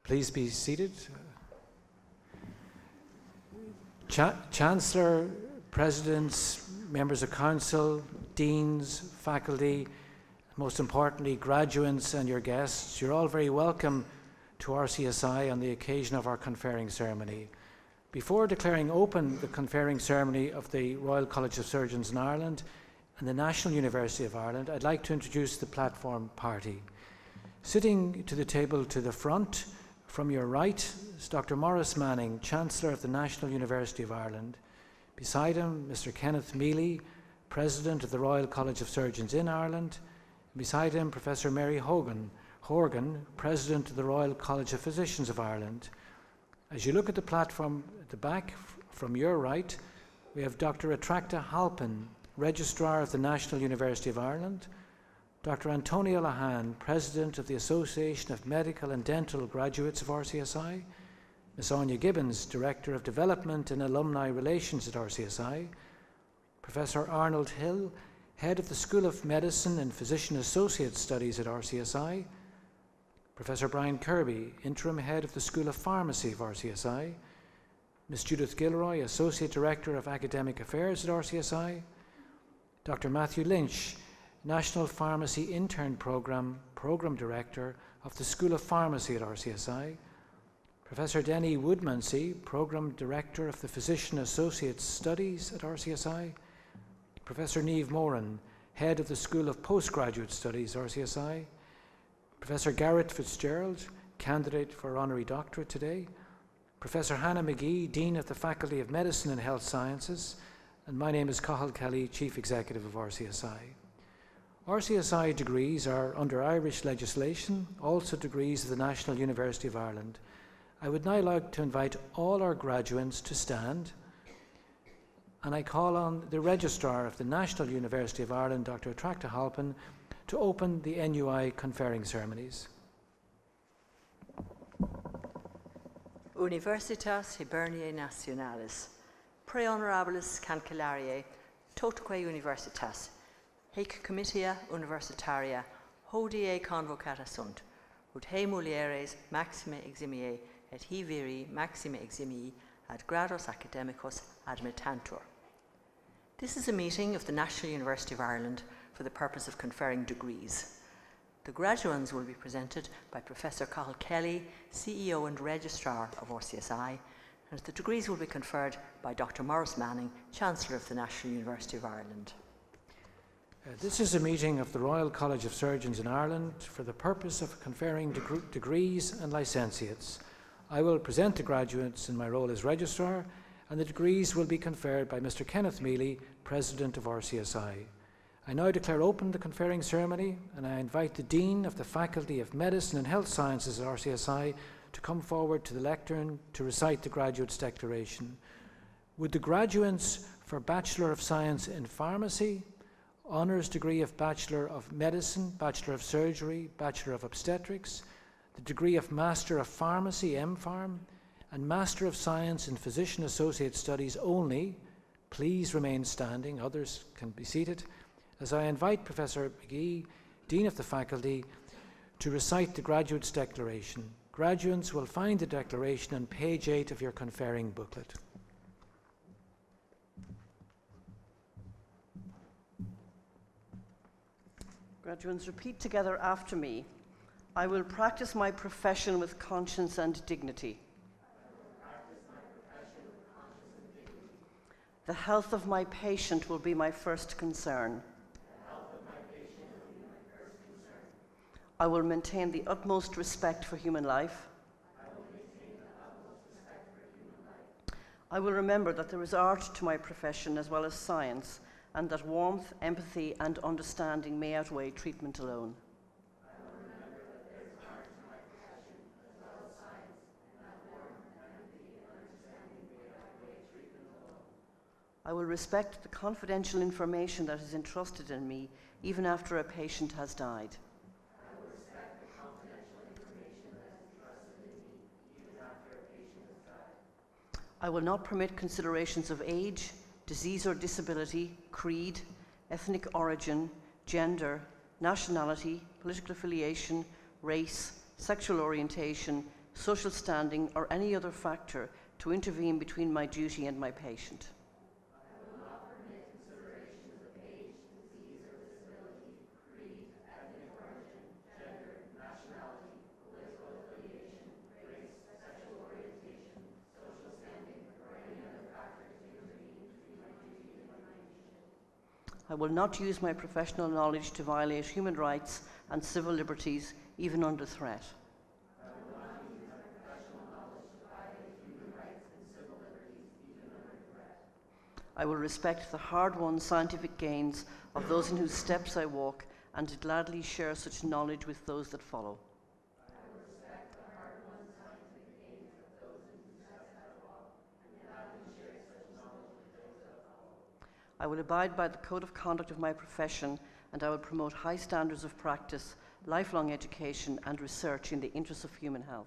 Please be seated. Chancellor, Presidents, Members of Council, Deans, Faculty, most importantly, graduates and your guests, you're all very welcome to RCSI on the occasion of our conferring ceremony. Before declaring open the conferring ceremony of the Royal College of Surgeons in Ireland and the National University of Ireland, I'd like to introduce the platform party. Sitting to the table to the front, from your right, is Dr. Maurice Manning, Chancellor of the National University of Ireland. Beside him, Mr. Kenneth Mealy, President of the Royal College of Surgeons in Ireland. Beside him, Professor Mary Horgan, President of the Royal College of Physicians of Ireland. As you look at the platform at the back, from your right, we have Dr. Attracta Halpin, Registrar of the National University of Ireland. Dr. Antonia Lahan, President of the Association of Medical and Dental Graduates of RCSI. Ms. Anya Gibbons, Director of Development and Alumni Relations at RCSI. Professor Arnold Hill, Head of the School of Medicine and Physician Associate Studies at RCSI. Professor Brian Kirby, Interim Head of the School of Pharmacy of RCSI. Ms. Judith Gilroy, Associate Director of Academic Affairs at RCSI. Dr. Matthew Lynch, National Pharmacy Intern Program Director of the School of Pharmacy at RCSI. Professor Denny Woodmansey, Program Director of the Physician Associate Studies at RCSI. Professor Niamh Moran, Head of the School of Postgraduate Studies, RCSI. Professor Garret Fitzgerald, Candidate for Honorary Doctorate today. Professor Hannah McGee, Dean of the Faculty of Medicine and Health Sciences. And my name is Cathal Kelly, Chief Executive of RCSI. RCSI degrees are, under Irish legislation, also degrees of the National University of Ireland. I would now like to invite all our graduates to stand, and I call on the Registrar of the National University of Ireland, Dr. Attracta Halpin, to open the NUI conferring ceremonies. Universitas Hiberniae Nationalis, Pre Honorabilis Cancellariae, Totaque Universitas, Haec Comitia Universitaria, hodie convocata sunt, ut he mulieres maxime eximiae et he viri maxime eximii ad grados academicos admittantur. This is a meeting of the National University of Ireland for the purpose of conferring degrees. The graduands will be presented by Professor Cathal Kelly, CEO and Registrar of RCSI, and the degrees will be conferred by Dr. Maurice Manning, Chancellor of the National University of Ireland. This is a meeting of the Royal College of Surgeons in Ireland for the purpose of conferring degrees and licentiates. I will present the graduates in my role as Registrar, and the degrees will be conferred by Mr. Kenneth Mealy, President of RCSI. I now declare open the conferring ceremony, and I invite the Dean of the Faculty of Medicine and Health Sciences at RCSI to come forward to the lectern to recite the graduates' declaration. Would the graduates for Bachelor of Science in Pharmacy, Honours degree of Bachelor of Medicine, Bachelor of Surgery, Bachelor of Obstetrics, the degree of Master of Pharmacy, MPharm, and Master of Science in Physician Associate Studies only, please remain standing, others can be seated, as I invite Professor McGee, Dean of the Faculty, to recite the graduates' declaration. Graduates will find the declaration on page 8 of your conferring booklet. Graduates, repeat together after me. I will practice my profession with conscience and dignity. The health of my patient will be my first concern. I will maintain the utmost respect for human life. I will remember that there is art to my profession as well as science, and that warmth, empathy, and understanding may outweigh treatment alone. I will respect the confidential information that is entrusted in me, even after a patient has died. I will not permit considerations of age, disease or disability, creed, ethnic origin, gender, nationality, political affiliation, race, sexual orientation, social standing, or any other factor to intervene between my duty and my patient. I will not use my professional knowledge to violate human rights and civil liberties, even under threat. I will respect the hard-won scientific gains of those in whose steps I walk, and gladly share such knowledge with those that follow. I will abide by the code of conduct of my profession, and I will promote high standards of practice, lifelong education, and research in the interests of human health.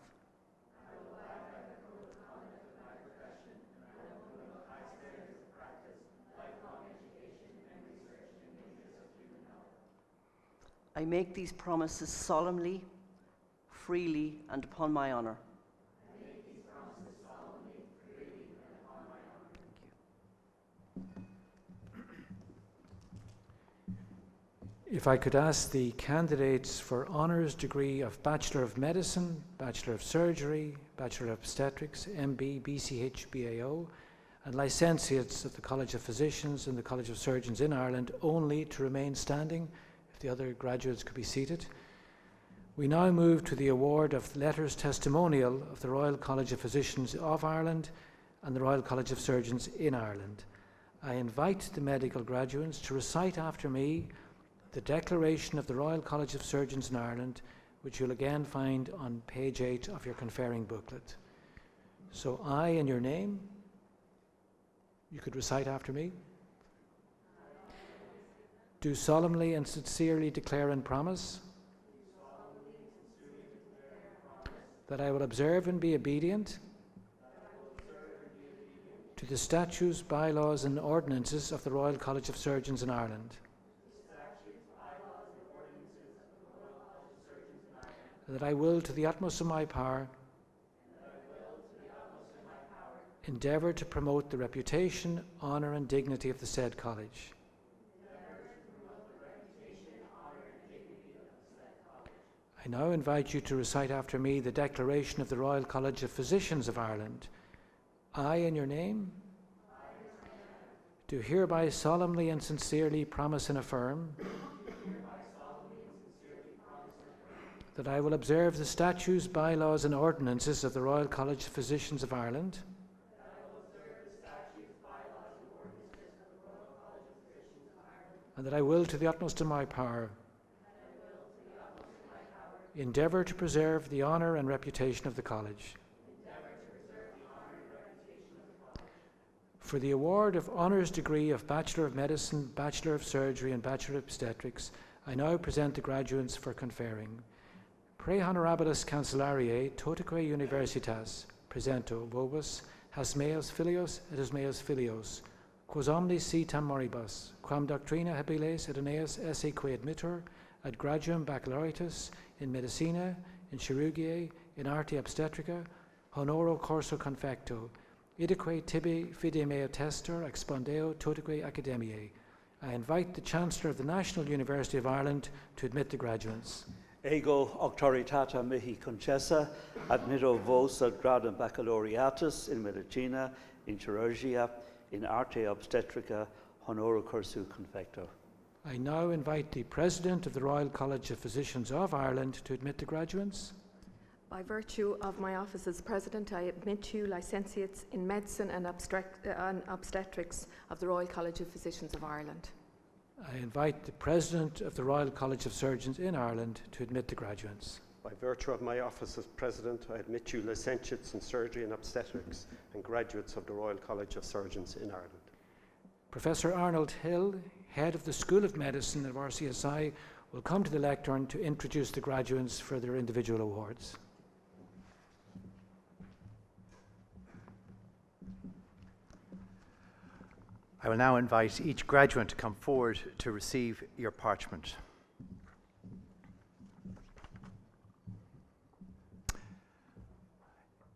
I make these promises solemnly, freely, and upon my honour. If I could ask the candidates for honours degree of Bachelor of Medicine, Bachelor of Surgery, Bachelor of Obstetrics, MB, BCH, BAO, and licentiates of the College of Physicians and the College of Surgeons in Ireland only to remain standing, if the other graduates could be seated. We now move to the award of letters testimonial of the Royal College of Physicians of Ireland and the Royal College of Surgeons in Ireland. I invite the medical graduates to recite after me the Declaration of the Royal College of Surgeons in Ireland, which you'll again find on page 8 of your conferring booklet. So I, in your name, you could recite after me. Do solemnly and sincerely declare and promise that I will observe and be obedient to the statutes, bylaws and ordinances of the Royal College of Surgeons in Ireland, and that I will, to the utmost of my power, endeavour to promote the reputation, honour and dignity of the said college. I now invite you to recite after me the Declaration of the Royal College of Physicians of Ireland. I, in your name, do hereby solemnly and sincerely promise and affirm that I will observe the statutes, bylaws and ordinances of the Royal College of Physicians of Ireland, and that I will, to the utmost of my power, endeavour to preserve the honour and reputation of the college. For the award of honours degree of Bachelor of Medicine, Bachelor of Surgery and Bachelor of Obstetrics, I now present the graduates for conferring. Pre honorabilis cancellariae totaque universitas presento vobis has meos filios et has meos filios, quos omnis si tam moribus, quam doctrina habiles et aeneas esse que admittur ad graduum baccalaureatus in medicina, in chirurgiae, in arte obstetrica, honoro corso confecto, idaque tibi fide mea testor expondeo totaque academiae. I invite the Chancellor of the National University of Ireland to admit the graduates. Ego auctoritata mihi concessa, admitto vos ad gradum baccalaureatus in medicina, in chirurgia, in arte obstetrica, honoro cursu confecto. I now invite the President of the Royal College of Physicians of Ireland to admit the graduates. By virtue of my office as President, I admit you licentiates in Medicine and Obstetrics of the Royal College of Physicians of Ireland. I invite the President of the Royal College of Surgeons in Ireland to admit the graduates. By virtue of my office as President, I admit you licentiates in Surgery and Obstetrics and graduates of the Royal College of Surgeons in Ireland. Professor Arnold Hill, Head of the School of Medicine of RCSI, will come to the lectern to introduce the graduates for their individual awards. I will now invite each graduate to come forward to receive your parchment.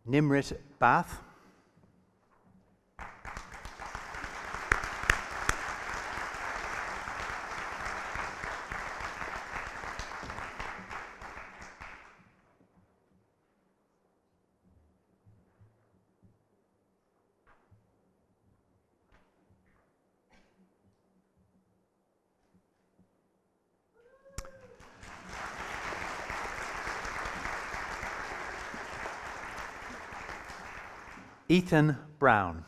Nimrit Bath. Ethan Brown.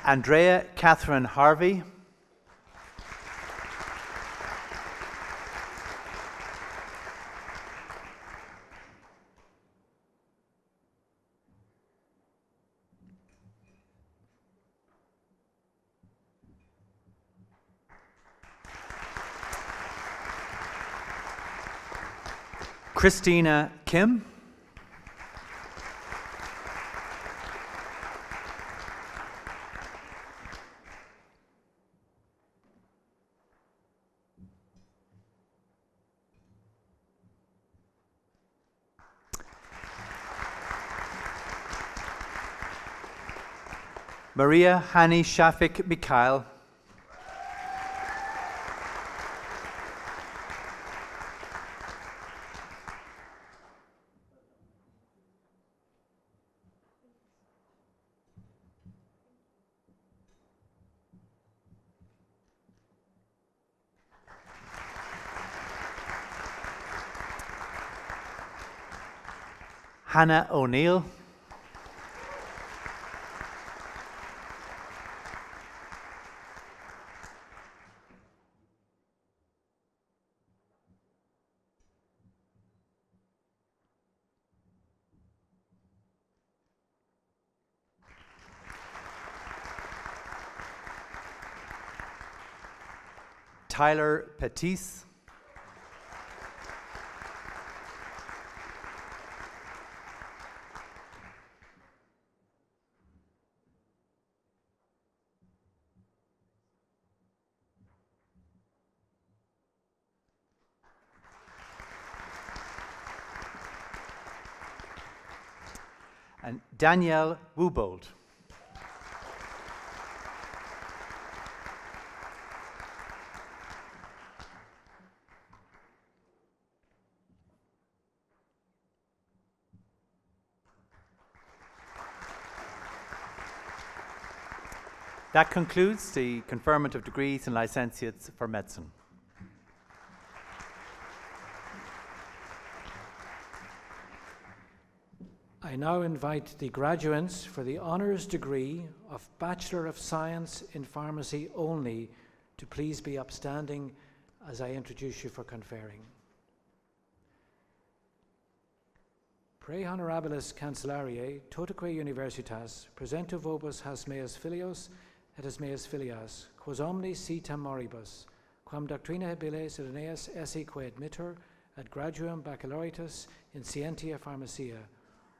Andrea Catherine Harvey. Christina Kim. Maria Hani Shafik Mikhail. Hannah O'Neill. Tyler Pettis. And Danielle Wubold. That concludes the conferment of degrees and licentiates for medicine. I now invite the graduates for the honours degree of Bachelor of Science in Pharmacy only to please be upstanding as I introduce you for conferring. Pre honorabilis cancellariae totaque universitas presento vobis has meas filios et has meas filias, quos omnis sitam moribus, quam doctrina habiles et aeneas esse quae admittur ad graduum baccalaureatus in scientia pharmacia,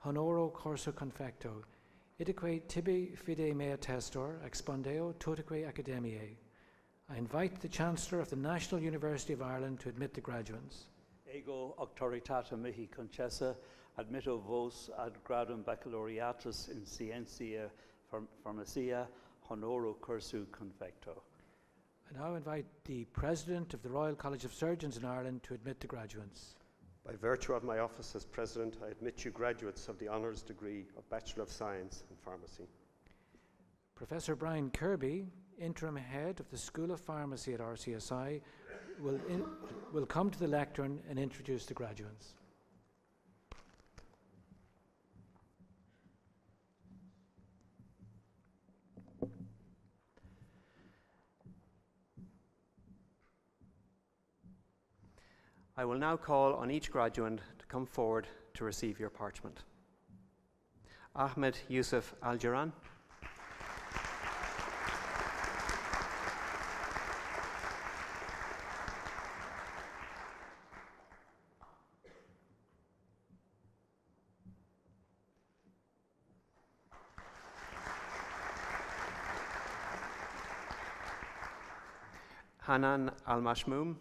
honoro corso confecto, idaque tibi fide mea testor, expondeo totaque academiae. I invite the Chancellor of the National University of Ireland to admit the graduates. Ego auctoritata mihi concessa, admitto vos ad gradum baccalaureatus in scientia pharmacia, honoro cursu confecto. I now invite the President of the Royal College of Surgeons in Ireland to admit the graduates. By virtue of my office as President, I admit you graduates of the honours degree of Bachelor of Science in Pharmacy. Professor Brian Kirby, Interim Head of the School of Pharmacy at RCSI, will come to the lectern and introduce the graduates. I will now call on each graduate to come forward to receive your parchment. Ahmed Yusuf Al-Jiran. Hanan Al-Mashmoum,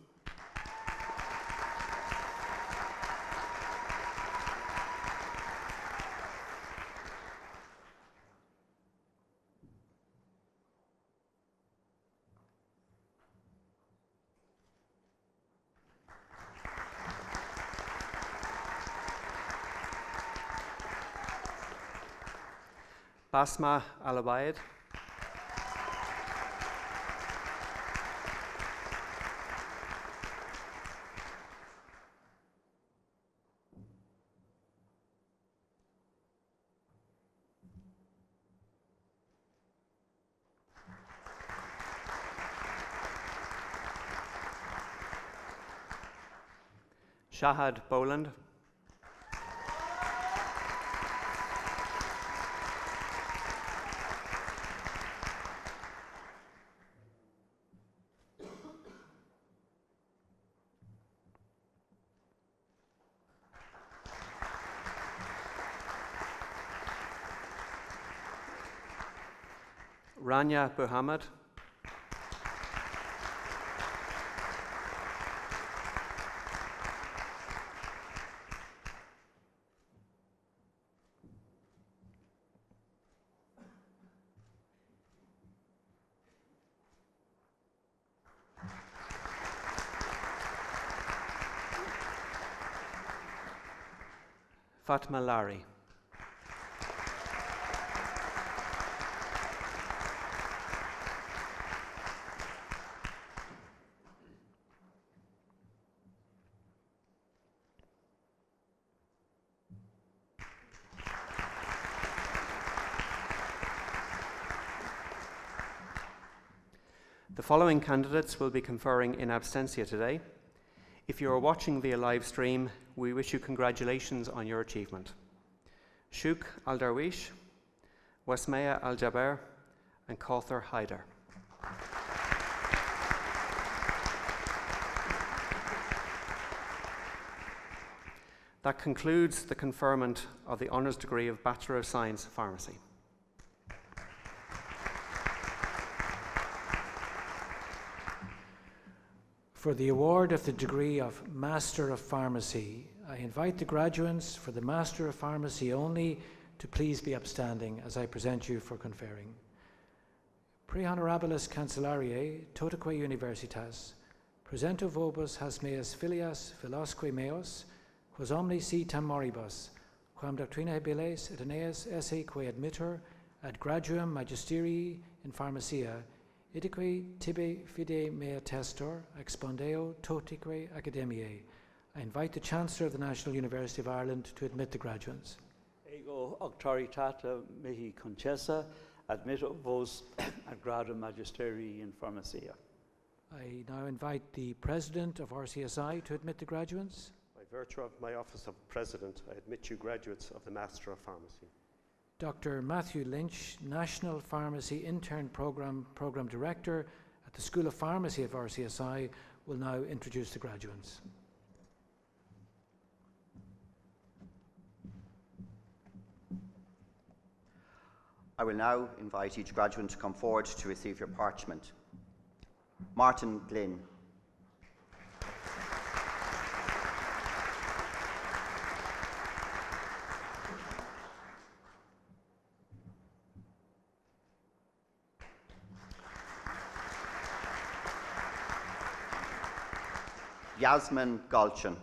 Basma Al-Abaid, Shahad Boland, Rania Buhamad, Fatma Lari, The following candidates will be conferring in absentia today. If you are watching via live stream, we wish you congratulations on your achievement. Shuk Al-Darwish, Wasmaya Al-Jaber, and Kauthar Haider. That concludes the conferment of the honours degree of Bachelor of Science Pharmacy. For the award of the degree of Master of Pharmacy, I invite the graduates for the Master of Pharmacy only to please be upstanding as I present you for conferring. Pre honorabilis cancellariae totaque universitas, presento vobis has meas filias philosque meos, quos omni si tam moribus, quam doctrina habiles et aeneas esse quae admittur ad graduum magisterii in pharmacia, idique tibi fide mea testor, expondeo totique academiae. I invite the Chancellor of the National University of Ireland to admit the graduates. Ego auctoritata mihi concessa, admitto vos ad gradum magisterii in pharmacia. I now invite the President of RCSI to admit the graduates. By virtue of my office of President, I admit you graduates of the Master of Pharmacy. Dr. Matthew Lynch, National Pharmacy Intern Program Director at the School of Pharmacy of RCSI, will now introduce the graduates. I will now invite each graduate to come forward to receive your parchment. Martin Glynn. Yasmin Galchan.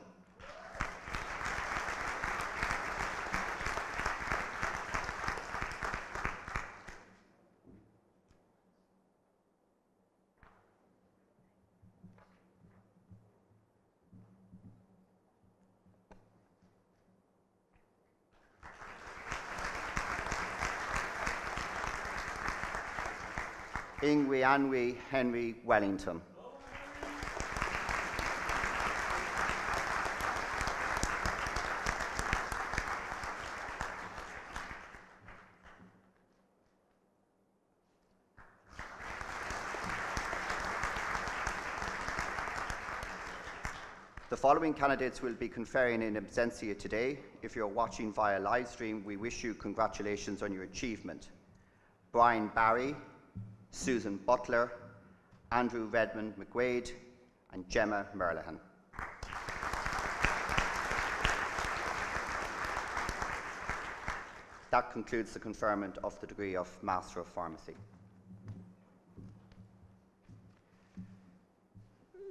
Ingwe Henry Wellington. The following candidates will be conferring in absentia today. If you're watching via live stream, we wish you congratulations on your achievement. Brian Barry, Susan Butler, Andrew Redmond McQuaid, and Gemma Merlihan. That concludes the conferment of the degree of Master of Pharmacy.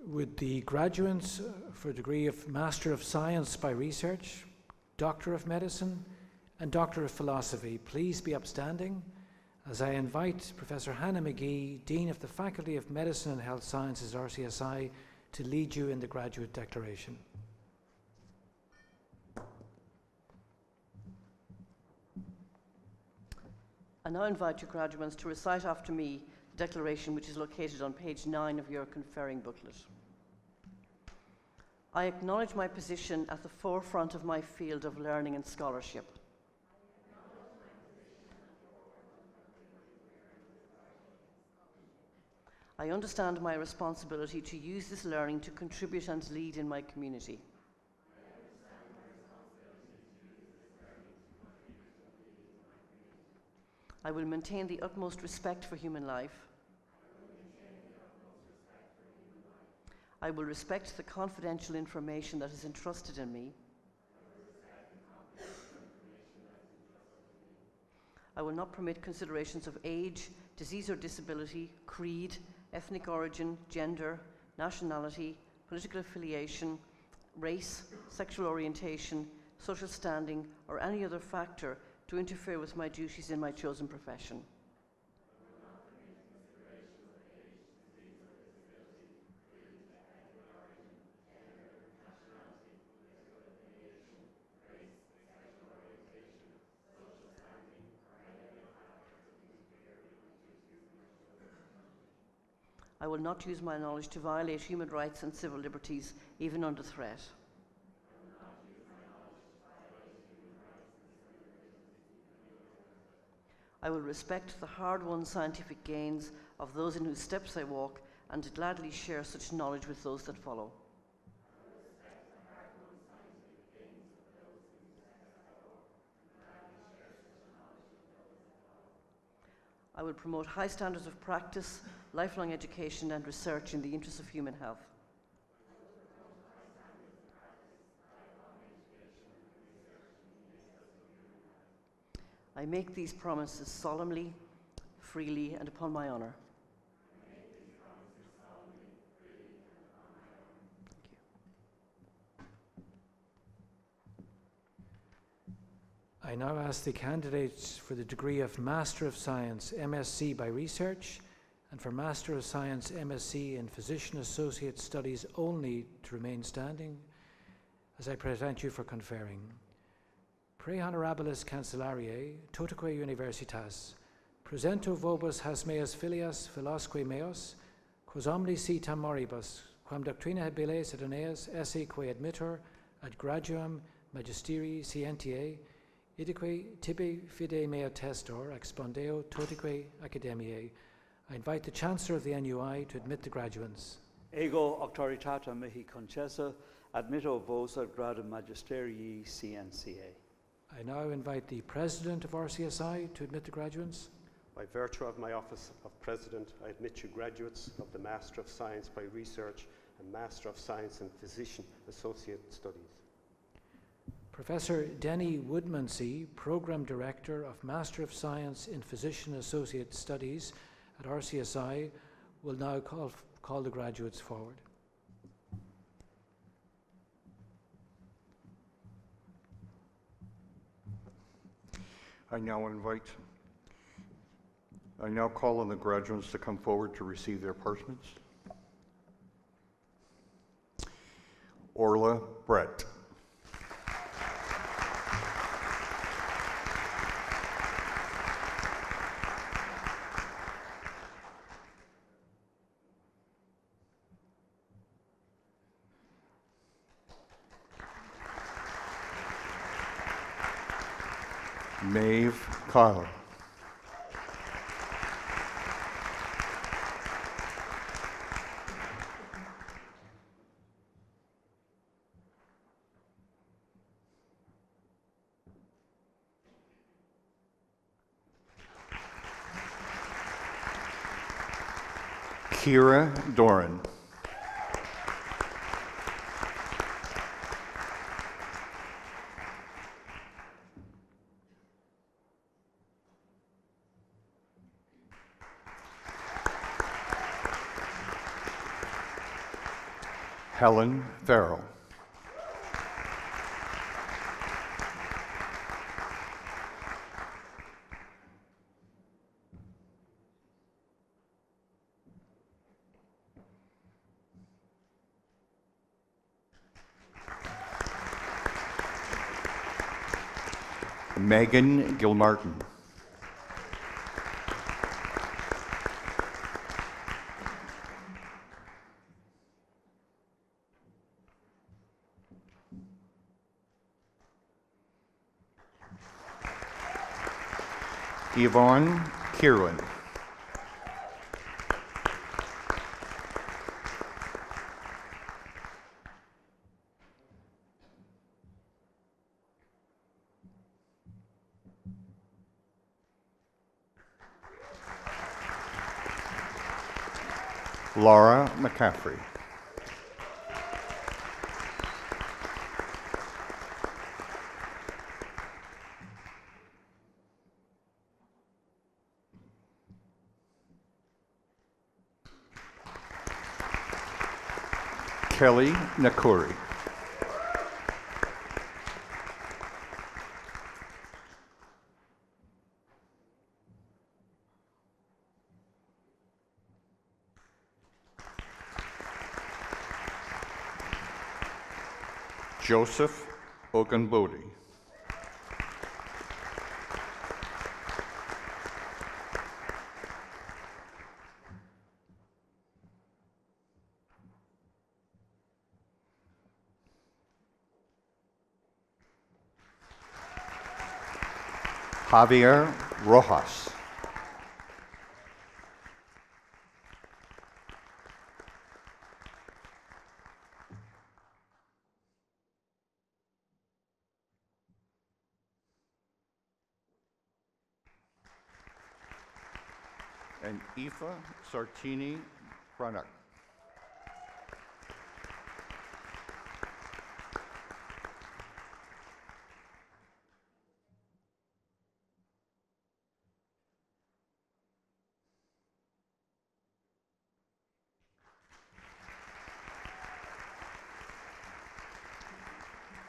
Would the graduates for the degree of Master of Science by Research, Doctor of Medicine, and Doctor of Philosophy please be upstanding as I invite Professor Hannah McGee, Dean of the Faculty of Medicine and Health Sciences, RCSI, to lead you in the graduate declaration. I now invite you graduates to recite after me the declaration which is located on page 9 of your conferring booklet. I acknowledge my position at the forefront of my field of learning and scholarship. I understand my responsibility to use this learning to contribute and lead in my community. I will maintain the utmost respect for human life. I will respect the confidential information that is entrusted in me. I will not permit considerations of age, disease or disability, creed, ethnic origin, gender, nationality, political affiliation, race, sexual orientation, social standing, or any other factor to interfere with my duties in my chosen profession. I will not use my knowledge to violate human rights and civil liberties, even under threat. I will respect the hard-won scientific gains of those in whose steps I walk, and gladly share such knowledge with those that follow. I will promote high standards of practice, lifelong education and research in the interests of human health. I make these promises solemnly, freely, and upon my honour. I now ask the candidates for the degree of Master of Science, MSc by Research, and for Master of Science, MSc in Physician Associate Studies only to remain standing as I present you for conferring. Pre honorabilis cancellariae, totaque universitas, presento vobis has meas filias philosque meos, quos omni si tam moribus, quam doctrina habiles et aeneas esse quae admittor ad graduam magisterii scientiae, idique tibi fide mea testor expondeo totaque academiae. I invite the Chancellor of the NUI to admit the graduates. Ego auctoritata mihi concessa, admitto vos ad gradum magisterii scientiae. I now invite the President of RCSI to admit the graduates. By virtue of my office of President, I admit you graduates of the Master of Science by Research and Master of Science in Physician Associate Studies. Professor Denny Woodmansey, Program Director of Master of Science in Physician Associate Studies at RCSI, will now call the graduates forward. I now call on the graduates to come forward to receive their parchments. Orla Brett. Maeve Kyle. Kira Doran. Helen Farrell. Megan Gilmartin. Yvonne Kieran. Laura McCaffrey. Kelly Nakuri. Joseph Ogunbodi. Javier Rojas. And Aoife Sartini Brannock.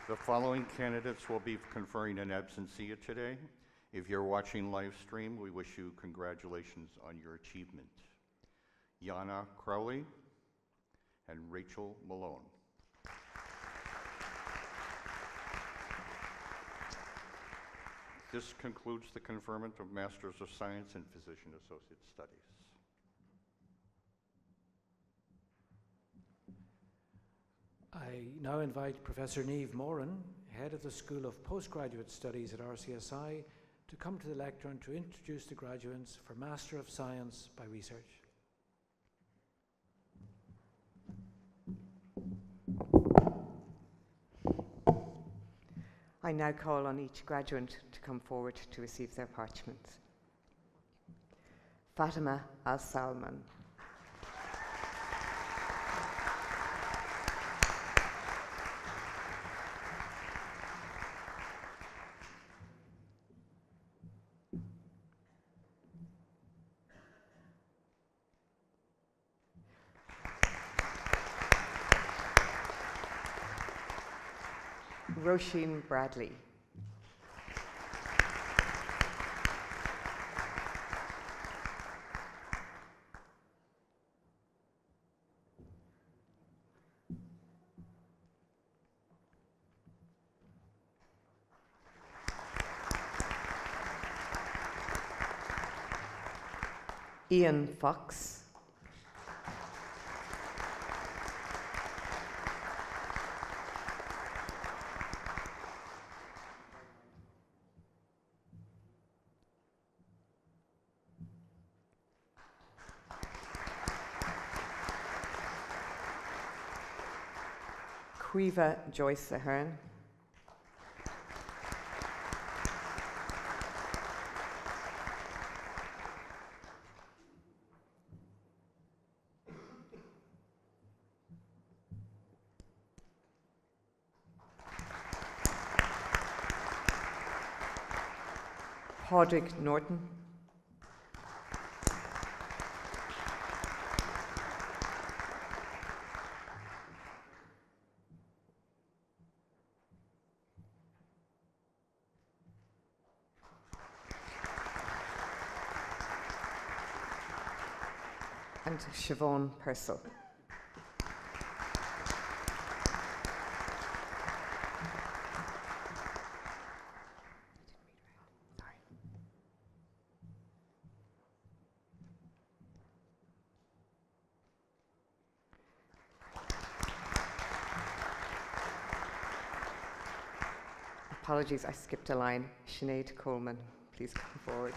The following candidates will be conferring an absentia today. If you're watching live stream, we wish you congratulations on your achievement. Yana Crowley and Rachel Malone. This concludes the conferment of Masters of Science in Physician Associate Studies. I now invite Professor Niamh Moran, Head of the School of Postgraduate Studies at RCSI, to come to the lectern to introduce the graduates for Master of Science by Research. I now call on each graduate to come forward to receive their parchments. Fatima Al-Salman. Roisin Bradley. Ian Fox. Quiva Joyce Ahern. Padraig Norton. And Siobhan Purcell. Apologies, I skipped a line. Sinead Coleman, please come forward.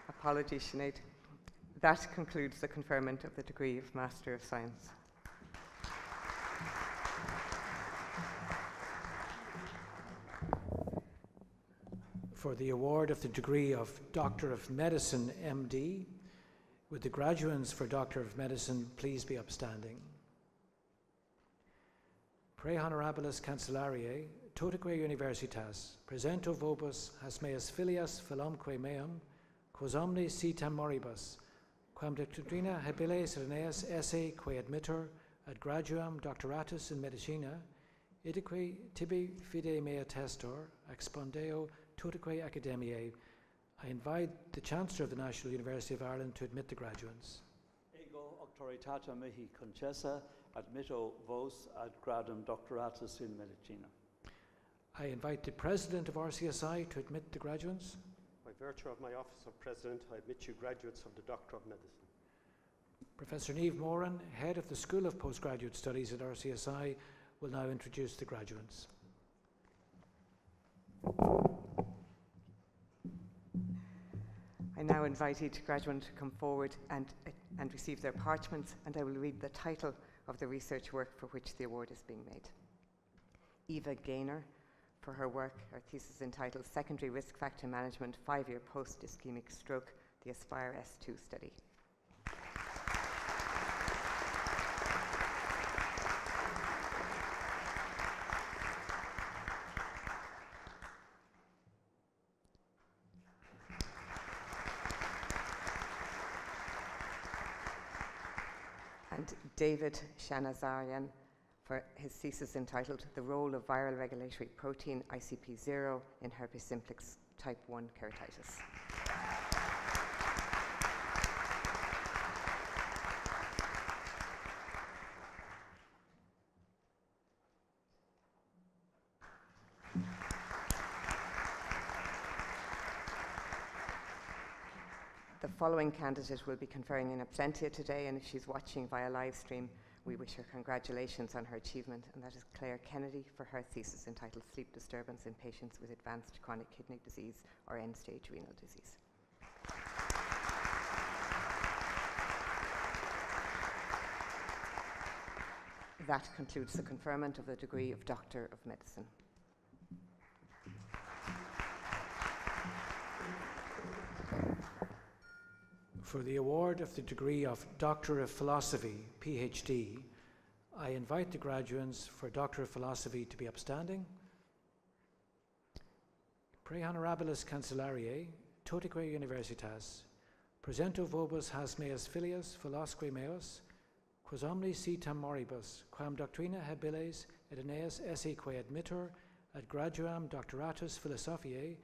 Apologies, Sinead. That concludes the conferment of the degree of Master of Science. For the award of the degree of Doctor of Medicine, MD, would the graduates for Doctor of Medicine please be upstanding? Pre honorabilis cancellariae, totaque universitas, presento vobis hasmeas filias philomque meum, quos omnes sitam moribus, quam doctrina habiles Reneas esse quae admittor ad graduam doctoratus in medicina, idique tibi fide mea testor, expondeo totaque academiae. I invite the Chancellor of the National University of Ireland to admit the graduates. Ego auctoritata mihi concessa admitto vos ad gradum doctoratus in medicina. I invite the President of RCSI to admit the graduates. By virtue of my office of President, I admit you graduates of the Doctor of Medicine. Professor Niamh Moran, Head of the School of Postgraduate Studies at RCSI, will now introduce the graduates. I now invite each graduate to come forward and receive their parchments, and I will read the title of the research work for which the award is being made. Eva Gaynor, for her work, her thesis entitled Secondary Risk Factor Management, 5-Year Post-Ischemic Stroke, the Aspire S2 study. And David Shanazarian, for his thesis entitled The Role of Viral Regulatory Protein ICP0 in Herpes simplex Type 1 Keratitis. The following candidate will be conferring in absentia today, and if she's watching via live stream, we wish her congratulations on her achievement, and that is Claire Kennedy for her thesis entitled Sleep Disturbance in Patients with Advanced Chronic Kidney Disease or End-Stage Renal Disease. That concludes the conferment of the degree of Doctor of Medicine. For the award of the degree of Doctor of Philosophy, PhD, I invite the graduates for Doctor of Philosophy to be upstanding. Pre honorabilis cancellariae, totaque universitas, presento vobis has meas filias philosque meos, quos omnes sitam moribus, quam doctrina habiles et Aeneas esse quae admittor ad graduam doctoratus philosophiae,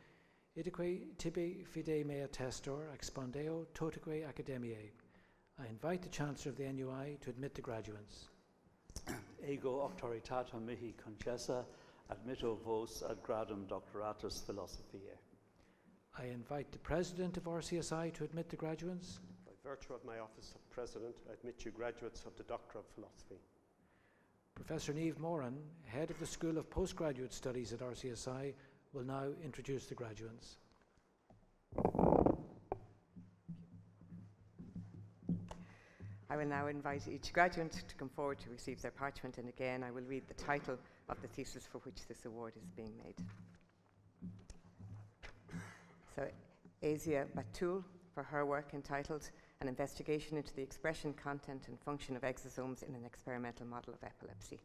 idique tibi fide mea testor, expondeo totaque academiae. I invite the Chancellor of the NUI to admit the graduates. Ego auctoritata mihi concessa admitto vos ad gradum doctoratus philosophiae. I invite the President of RCSI to admit the graduates. By virtue of my office of President, I admit you graduates of the Doctor of Philosophy. Professor Niamh Moran, Head of the School of Postgraduate Studies at RCSI, will now introduce the graduates. I will now invite each graduate to come forward to receive their parchment, and again I will read the title of the thesis for which this award is being made. So, Asia Batul, for her work entitled An Investigation into the Expression, Content and Function of Exosomes in an Experimental Model of Epilepsy.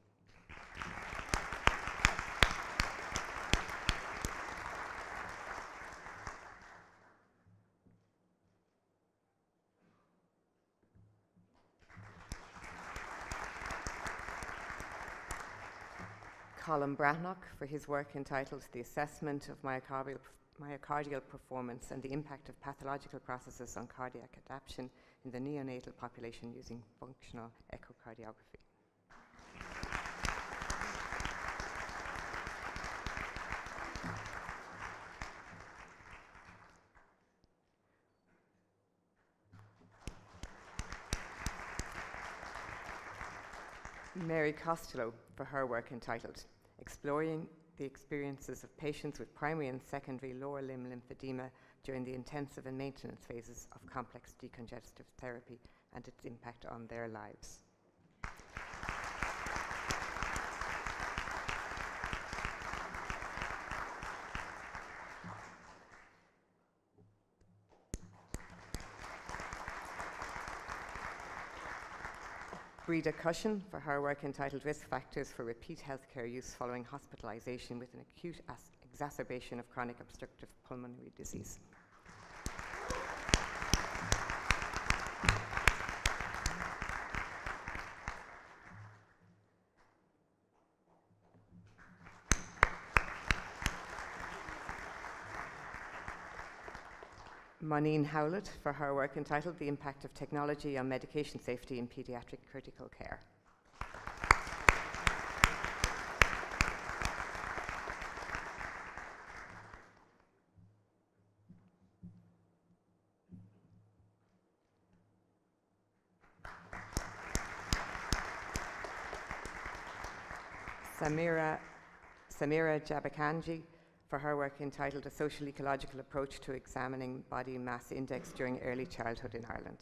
Colin Brannock, for his work entitled The Assessment of Myocardial Performance and the Impact of Pathological Processes on Cardiac Adaptation in the Neonatal Population using Functional Echocardiography. Mary Costello, for her work entitled Exploring the Experiences of Patients with Primary and Secondary Lower Limb Lymphedema during the Intensive and Maintenance Phases of Complex Decongestive Therapy and its Impact on Their Lives. Breda Cushion, for her work entitled Risk Factors for Repeat Healthcare Use Following Hospitalization with an Acute Exacerbation of Chronic Obstructive Pulmonary Disease. Monine Howlett, for her work entitled The Impact of Technology on Medication Safety in Pediatric Critical Care. Samira Jabakanji, for her work entitled A Social Ecological Approach to Examining Body Mass Index During Early Childhood in Ireland.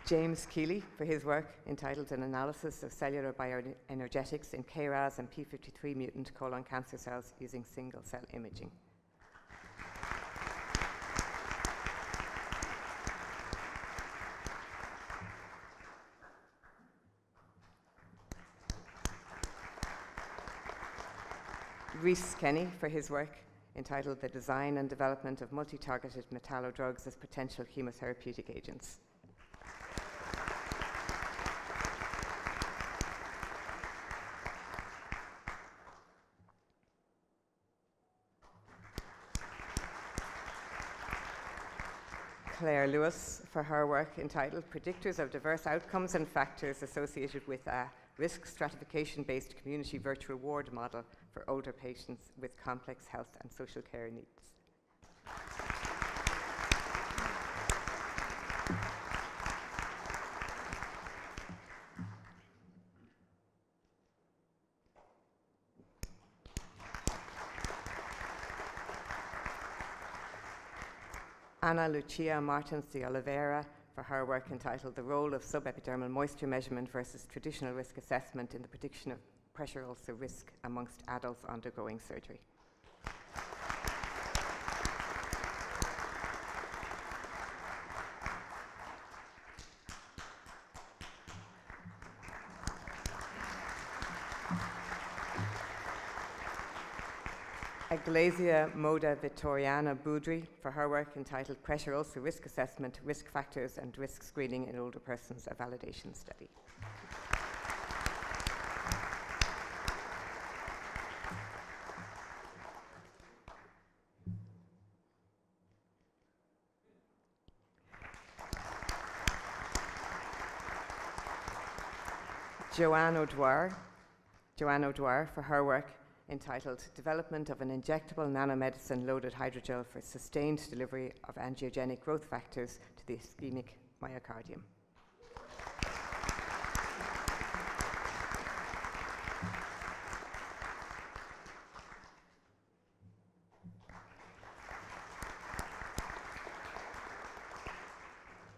James Keeley, for his work entitled An Analysis of Cellular Bioenergetics in KRAS and P53 mutant colon cancer cells using single-cell imaging. Rhys Kenny, for his work entitled The Design and Development of Multi-Targeted Metallodrugs as Potential Chemotherapeutic Agents. Claire Lewis, for her work entitled Predictors of Diverse Outcomes and Factors Associated with a Risk Stratification-Based Community Virtual Ward Model for Older Patients with Complex Health and Social Care Needs. Ana Lucia Martins de Oliveira, for her work entitled The Role of Subepidermal Moisture Measurement versus Traditional Risk Assessment in the Prediction of Pressure Ulcer Risk amongst Adults Undergoing Surgery. Iglesia Moda Vittoriana Boudry, for her work entitled Pressure Ulcer Risk Assessment, Risk Factors and Risk Screening in Older Persons, a Validation Study. Joanne O'Dwyer, for her work entitled Development of an Injectable Nanomedicine Loaded Hydrogel for Sustained Delivery of Angiogenic Growth Factors to the Ischemic myocardium.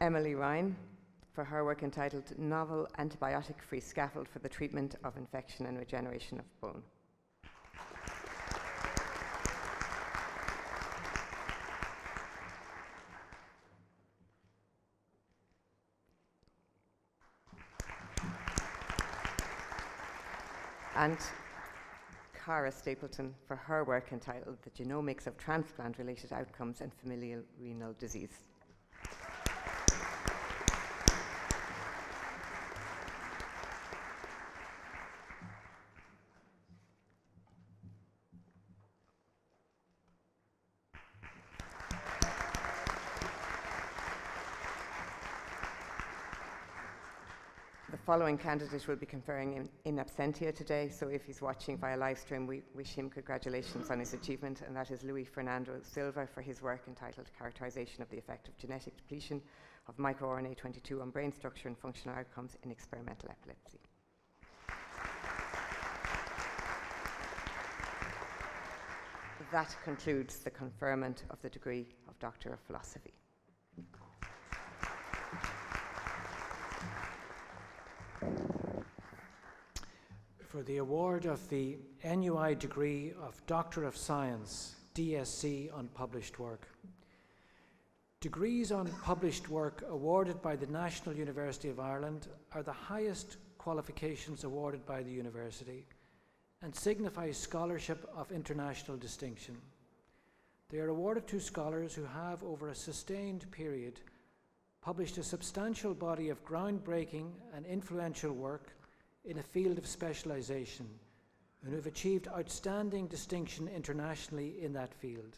Emily Ryan, for her work entitled Novel Antibiotic-Free Scaffold for the Treatment of Infection and Regeneration of Bone. And Cara Stapleton, for her work entitled The Genomics of Transplant-Related Outcomes and Familial Renal Disease. The following candidate will be conferring in absentia today, so if he's watching via live stream, we wish him congratulations on his achievement, and that is Luis Fernando Silva for his work entitled Characterization of the Effect of Genetic Depletion of microRNA 22 on Brain Structure and Functional Outcomes in Experimental Epilepsy. That concludes the conferment of the degree of Doctor of Philosophy. For the award of the NUI degree of Doctor of Science, DSc on published work. Degrees on published work awarded by the National University of Ireland are the highest qualifications awarded by the university and signify scholarship of international distinction. They are awarded to scholars who have, over a sustained period, published a substantial body of groundbreaking and influential work in a field of specialization and who have achieved outstanding distinction internationally in that field.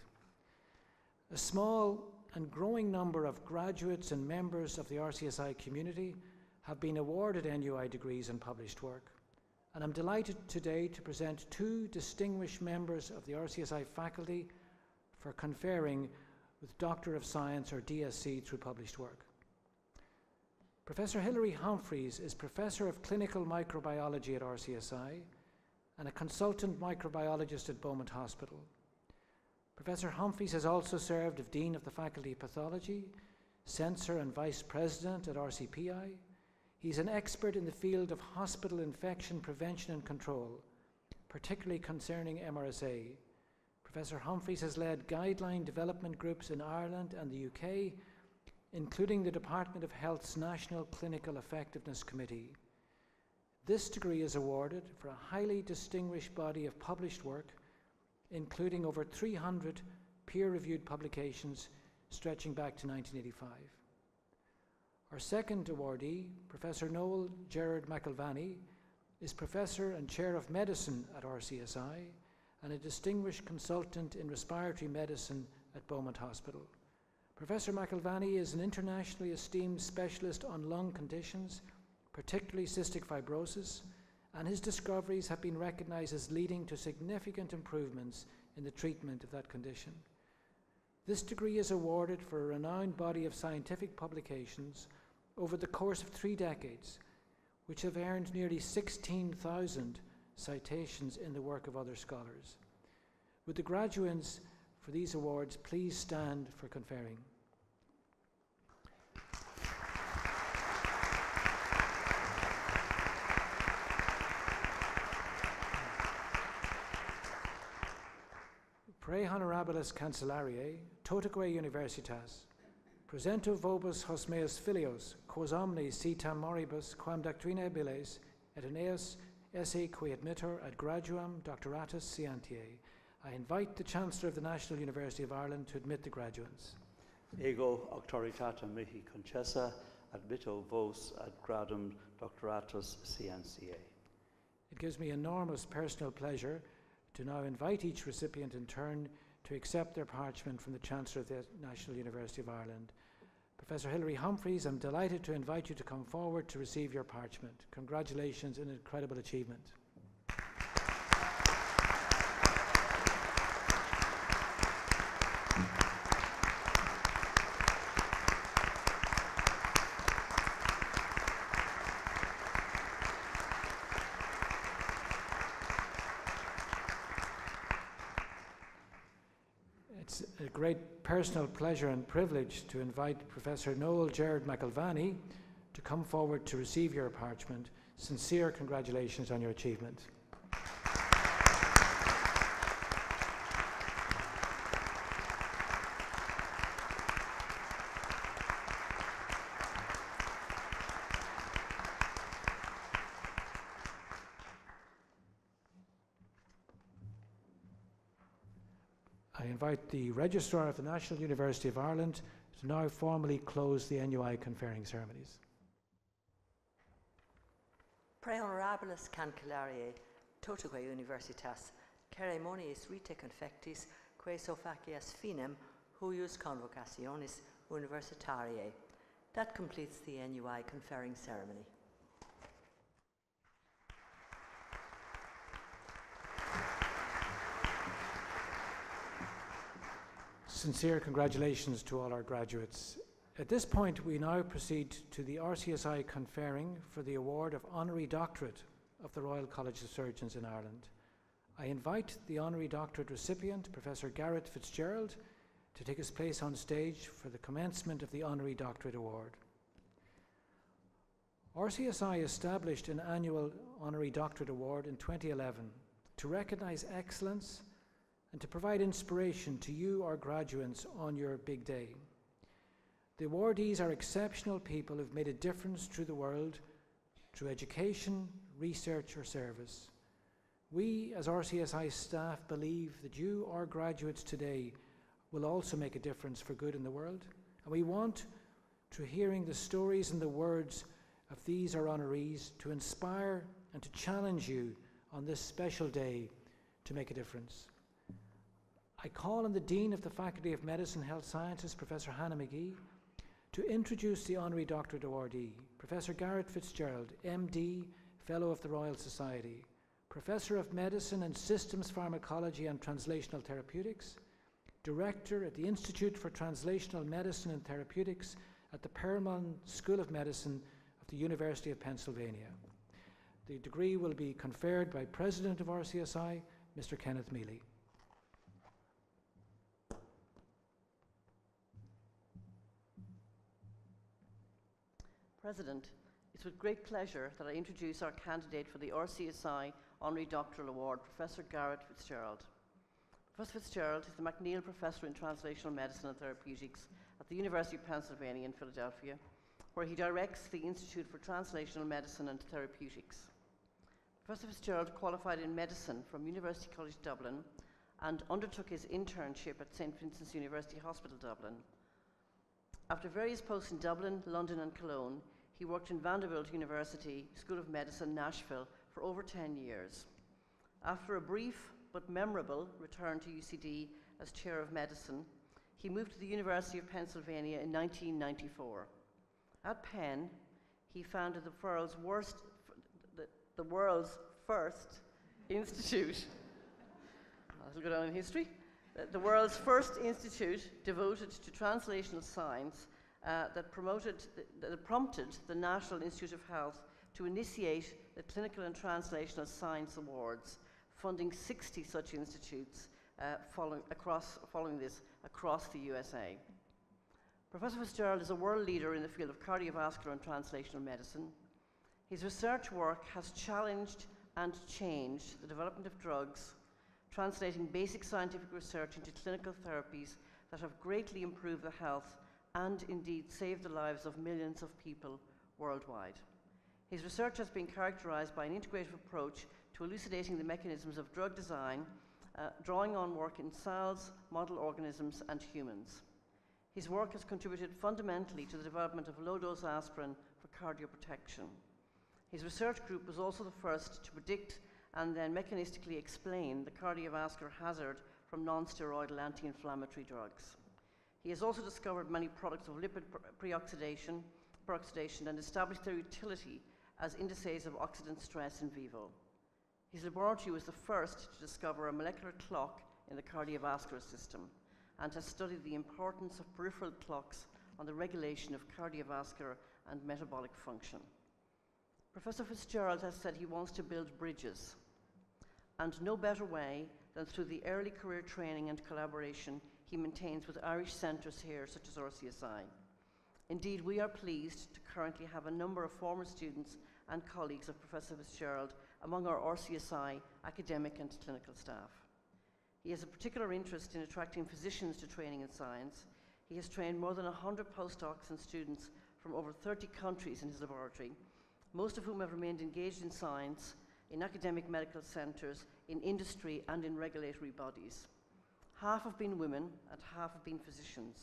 A small and growing number of graduates and members of the RCSI community have been awarded NUI degrees in published work, and I'm delighted today to present two distinguished members of the RCSI faculty for conferring with Doctor of Science or DSc through published work. Professor Hilary Humphreys is Professor of Clinical Microbiology at RCSI and a consultant microbiologist at Beaumont Hospital. Professor Humphreys has also served as Dean of the Faculty of Pathology, Censor and Vice President at RCPI. He's an expert in the field of hospital infection prevention and control, particularly concerning MRSA. Professor Humphreys has led guideline development groups in Ireland and the UK, including the Department of Health's National Clinical Effectiveness Committee. This degree is awarded for a highly distinguished body of published work, including over 300 peer-reviewed publications stretching back to 1985. Our second awardee, Professor Noel G. McElvaney, is Professor and Chair of Medicine at RCSI and a distinguished consultant in respiratory medicine at Beaumont Hospital. Professor McElvaney is an internationally esteemed specialist on lung conditions, particularly cystic fibrosis, and his discoveries have been recognized as leading to significant improvements in the treatment of that condition. This degree is awarded for a renowned body of scientific publications over the course of 3 decades, which have earned nearly 16,000 citations in the work of other scholars. Would the graduates for these awards please stand for conferring? Pre honorabilis cancellariae, totaque universitas, presento vobis hos meus filios, quos omnes sitam moribus, quam doctrina biles, et aeneas esse qui admittor ad graduam doctoratus scientiae. I invite the Chancellor of the National University of Ireland to admit the graduates. Ego auctoritata mihi concessa, admitto vos ad gradum doctoratus scientiae. It gives me enormous personal pleasure to now invite each recipient in turn to accept their parchment from the Chancellor of the National University of Ireland. Professor Hilary Humphreys, I'm delighted to invite you to come forward to receive your parchment. Congratulations on an incredible achievement. a great personal pleasure and privilege to invite Professor Noel G. McElvaney to come forward to receive your parchment. Sincere congratulations on your achievement. I invite the Registrar of the National University of Ireland to now formally close the NUI conferring ceremonies. Pre honorabilis cancellariae totaque universitas ceremonies rite confectis quae facias finem huius convocationis universitariae. That completes the NUI conferring ceremony. Sincere congratulations to all our graduates. At this point, we now proceed to the RCSI conferring for the award of Honorary Doctorate of the Royal College of Surgeons in Ireland. I invite the Honorary Doctorate recipient, Professor Garret Fitzgerald, to take his place on stage for the commencement of the Honorary Doctorate Award. RCSI established an annual Honorary Doctorate Award in 2011 to recognise excellence and to provide inspiration to you, our graduates, on your big day. The awardees are exceptional people who've made a difference to the world through education, research or service. We, as RCSI staff, believe that you, our graduates today, will also make a difference for good in the world. And we want, through hearing the stories and the words of these our honorees, to inspire and to challenge you on this special day to make a difference. I call on the Dean of the Faculty of Medicine and Health Sciences, Professor Hannah McGee, to introduce the Honorary Doctorate Awardee, Professor Garret Fitzgerald, MD, Fellow of the Royal Society, Professor of Medicine and Systems Pharmacology and Translational Therapeutics, Director at the Institute for Translational Medicine and Therapeutics at the Perelman School of Medicine of the University of Pennsylvania. The degree will be conferred by President of RCSI, Mr. Kenneth Mealy. President, it's with great pleasure that I introduce our candidate for the RCSI Honorary Doctoral Award, Professor Garret Fitzgerald. Professor Fitzgerald is the McNeill Professor in Translational Medicine and Therapeutics at the University of Pennsylvania in Philadelphia, where he directs the Institute for Translational Medicine and Therapeutics. Professor Fitzgerald qualified in medicine from University College Dublin and undertook his internship at St. Vincent's University Hospital Dublin. After various posts in Dublin, London and Cologne, he worked in Vanderbilt University School of Medicine, Nashville, for over 10 years. After a brief but memorable return to UCD as Chair of Medicine, he moved to the University of Pennsylvania in 1994. At Penn, he founded the world's first institute, that'll go down in history, the world's first institute devoted to translational science that prompted the National Institute of Health to initiate the Clinical and Translational Science Awards, funding 60 such institutes following this across the USA. Professor Fitzgerald is a world leader in the field of cardiovascular and translational medicine. His research work has challenged and changed the development of drugs, translating basic scientific research into clinical therapies that have greatly improved the health and indeed saved the lives of millions of people worldwide. His research has been characterized by an integrative approach to elucidating the mechanisms of drug design, drawing on work in cells, model organisms, and humans. His work has contributed fundamentally to the development of low-dose aspirin for cardioprotection. His research group was also the first to predict and then mechanistically explain the cardiovascular hazard from non-steroidal anti-inflammatory drugs. He has also discovered many products of lipid peroxidation and established their utility as indices of oxidant stress in vivo. His laboratory was the first to discover a molecular clock in the cardiovascular system and has studied the importance of peripheral clocks on the regulation of cardiovascular and metabolic function. Professor Fitzgerald has said he wants to build bridges, and no better way than through the early career training and collaboration he maintains with Irish centres here, such as RCSI. Indeed, we are pleased to currently have a number of former students and colleagues of Professor Fitzgerald among our RCSI academic and clinical staff. He has a particular interest in attracting physicians to training in science. He has trained more than 100 postdocs and students from over 30 countries in his laboratory, most of whom have remained engaged in science, in academic medical centres, in industry and in regulatory bodies. Half have been women and half have been physicians.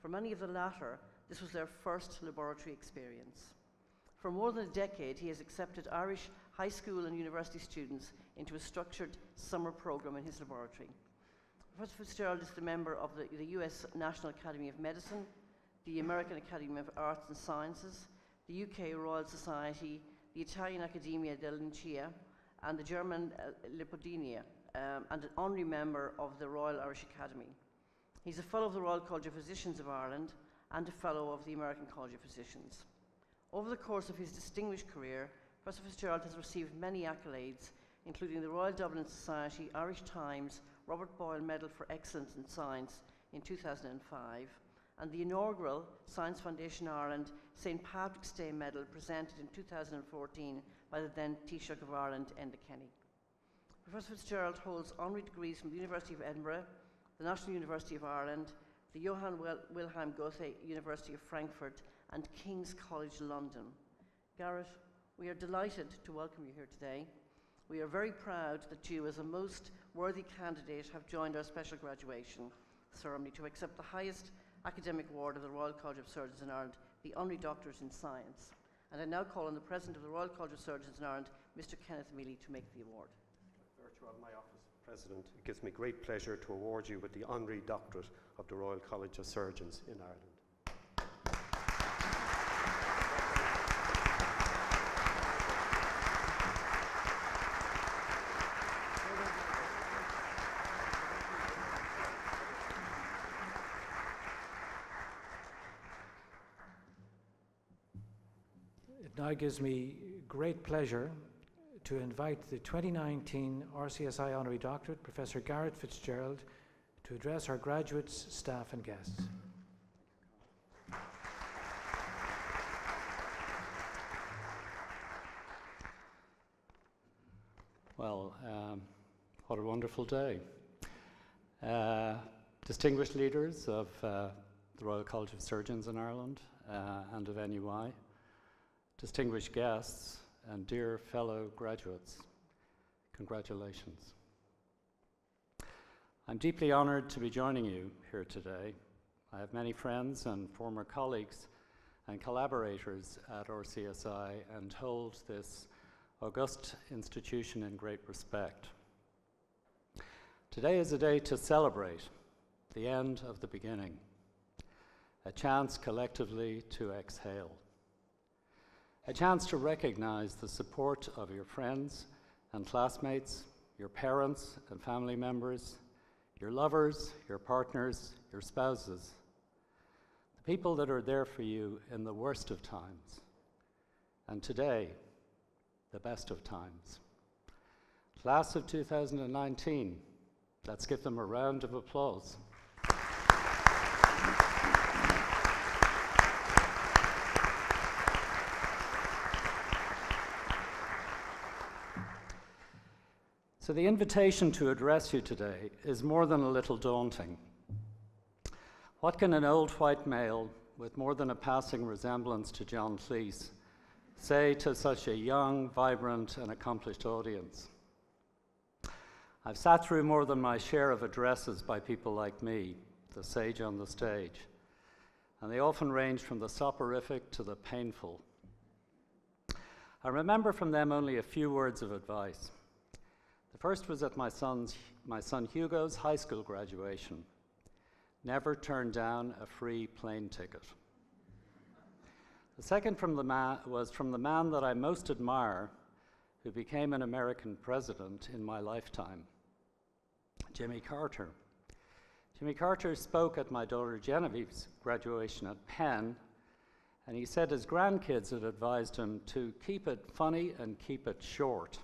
For many of the latter, this was their first laboratory experience. For more than a decade, he has accepted Irish high school and university students into a structured summer program in his laboratory. Professor Fitzgerald is the member of the US National Academy of Medicine, the American Academy of Arts and Sciences, the UK Royal Society, the Italian Accademia della Lincia, and the German Lipodenia, and an honorary member of the Royal Irish Academy. He's a Fellow of the Royal College of Physicians of Ireland and a Fellow of the American College of Physicians. Over the course of his distinguished career, Professor Fitzgerald has received many accolades, including the Royal Dublin Society, Irish Times, Robert Boyle Medal for Excellence in Science in 2005, and the inaugural Science Foundation Ireland St. Patrick's Day Medal presented in 2014 by the then Taoiseach of Ireland, Enda Kenny. Professor Fitzgerald holds honorary degrees from the University of Edinburgh, the National University of Ireland, the Johann Wilhelm Goethe University of Frankfurt, and King's College London. Garret, we are delighted to welcome you here today. We are very proud that you, as a most worthy candidate, have joined our special graduation ceremony to accept the highest academic award of the Royal College of Surgeons in Ireland, the Honorary Doctorate in Science. And I now call on the President of the Royal College of Surgeons in Ireland, Mr. Kenneth Mealy, to make the award. By virtue of my office of President, it gives me great pleasure to award you with the Honorary Doctorate of the Royal College of Surgeons in Ireland. It now gives me great pleasure to invite the 2019 RCSI Honorary Doctorate, Professor Garret Fitzgerald, to address our graduates, staff and guests. Well, what a wonderful day. Distinguished leaders of the Royal College of Surgeons in Ireland and of NUI, distinguished guests, and dear fellow graduates, congratulations. I'm deeply honored to be joining you here today. I have many friends and former colleagues and collaborators at RCSI and hold this august institution in great respect. Today is a day to celebrate the end of the beginning, a chance collectively to exhale. A chance to recognize the support of your friends and classmates, your parents and family members, your lovers, your partners, your spouses, the people that are there for you in the worst of times, and today, the best of times. Class of 2019, let's give them a round of applause. So the invitation to address you today is more than a little daunting. What can an old white male with more than a passing resemblance to John Cleese say to such a young, vibrant, and accomplished audience? I've sat through more than my share of addresses by people like me, the sage on the stage, and they often range from the soporific to the painful. I remember from them only a few words of advice. The first was at my son Hugo's high school graduation. Never turn down a free plane ticket. The second was from the man that I most admire, who became an American president in my lifetime, Jimmy Carter. Jimmy Carter spoke at my daughter Genevieve's graduation at Penn, and he said his grandkids had advised him to keep it funny and keep it short.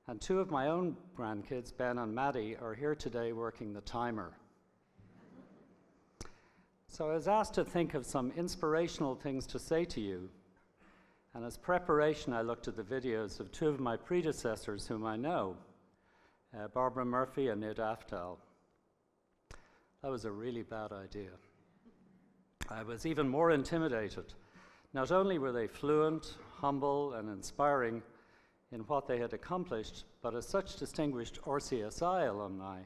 And two of my own grandkids, Ben and Maddie, are here today working the timer. So I was asked to think of some inspirational things to say to you, and as preparation I looked at the videos of two of my predecessors whom I know, Barbara Murphy and Nid Aftal. That was a really bad idea. I was even more intimidated. Not only were they fluent, humble, and inspiring in what they had accomplished, but as such distinguished RCSI alumni,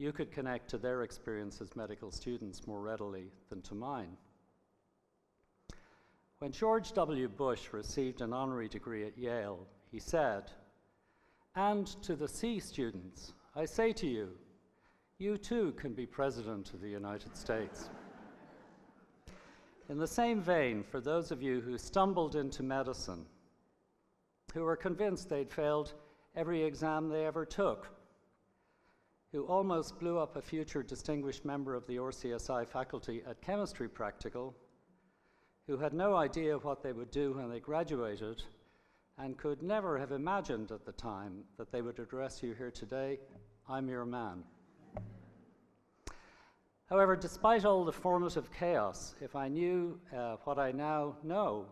you could connect to their experience as medical students more readily than to mine. When George W. Bush received an honorary degree at Yale, he said, "And to the C students, I say to you, you too can be President of the United States." In the same vein, for those of you who stumbled into medicine, who were convinced they'd failed every exam they ever took, who almost blew up a future distinguished member of the RCSI faculty at chemistry practical, who had no idea what they would do when they graduated, and could never have imagined at the time that they would address you here today, I'm your man. However, despite all the formative chaos, if I knew what I now know,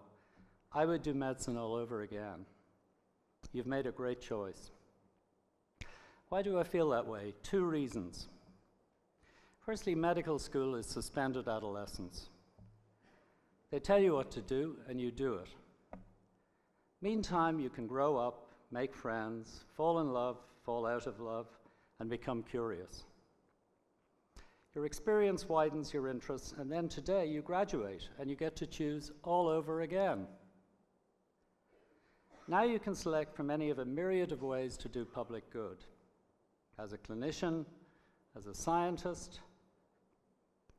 I would do medicine all over again. You've made a great choice. Why do I feel that way? Two reasons. Firstly, medical school is suspended adolescence. They tell you what to do, and you do it. Meantime, you can grow up, make friends, fall in love, fall out of love, and become curious. Your experience widens your interests, and then today you graduate, and you get to choose all over again. Now you can select from any of a myriad of ways to do public good. As a clinician, as a scientist,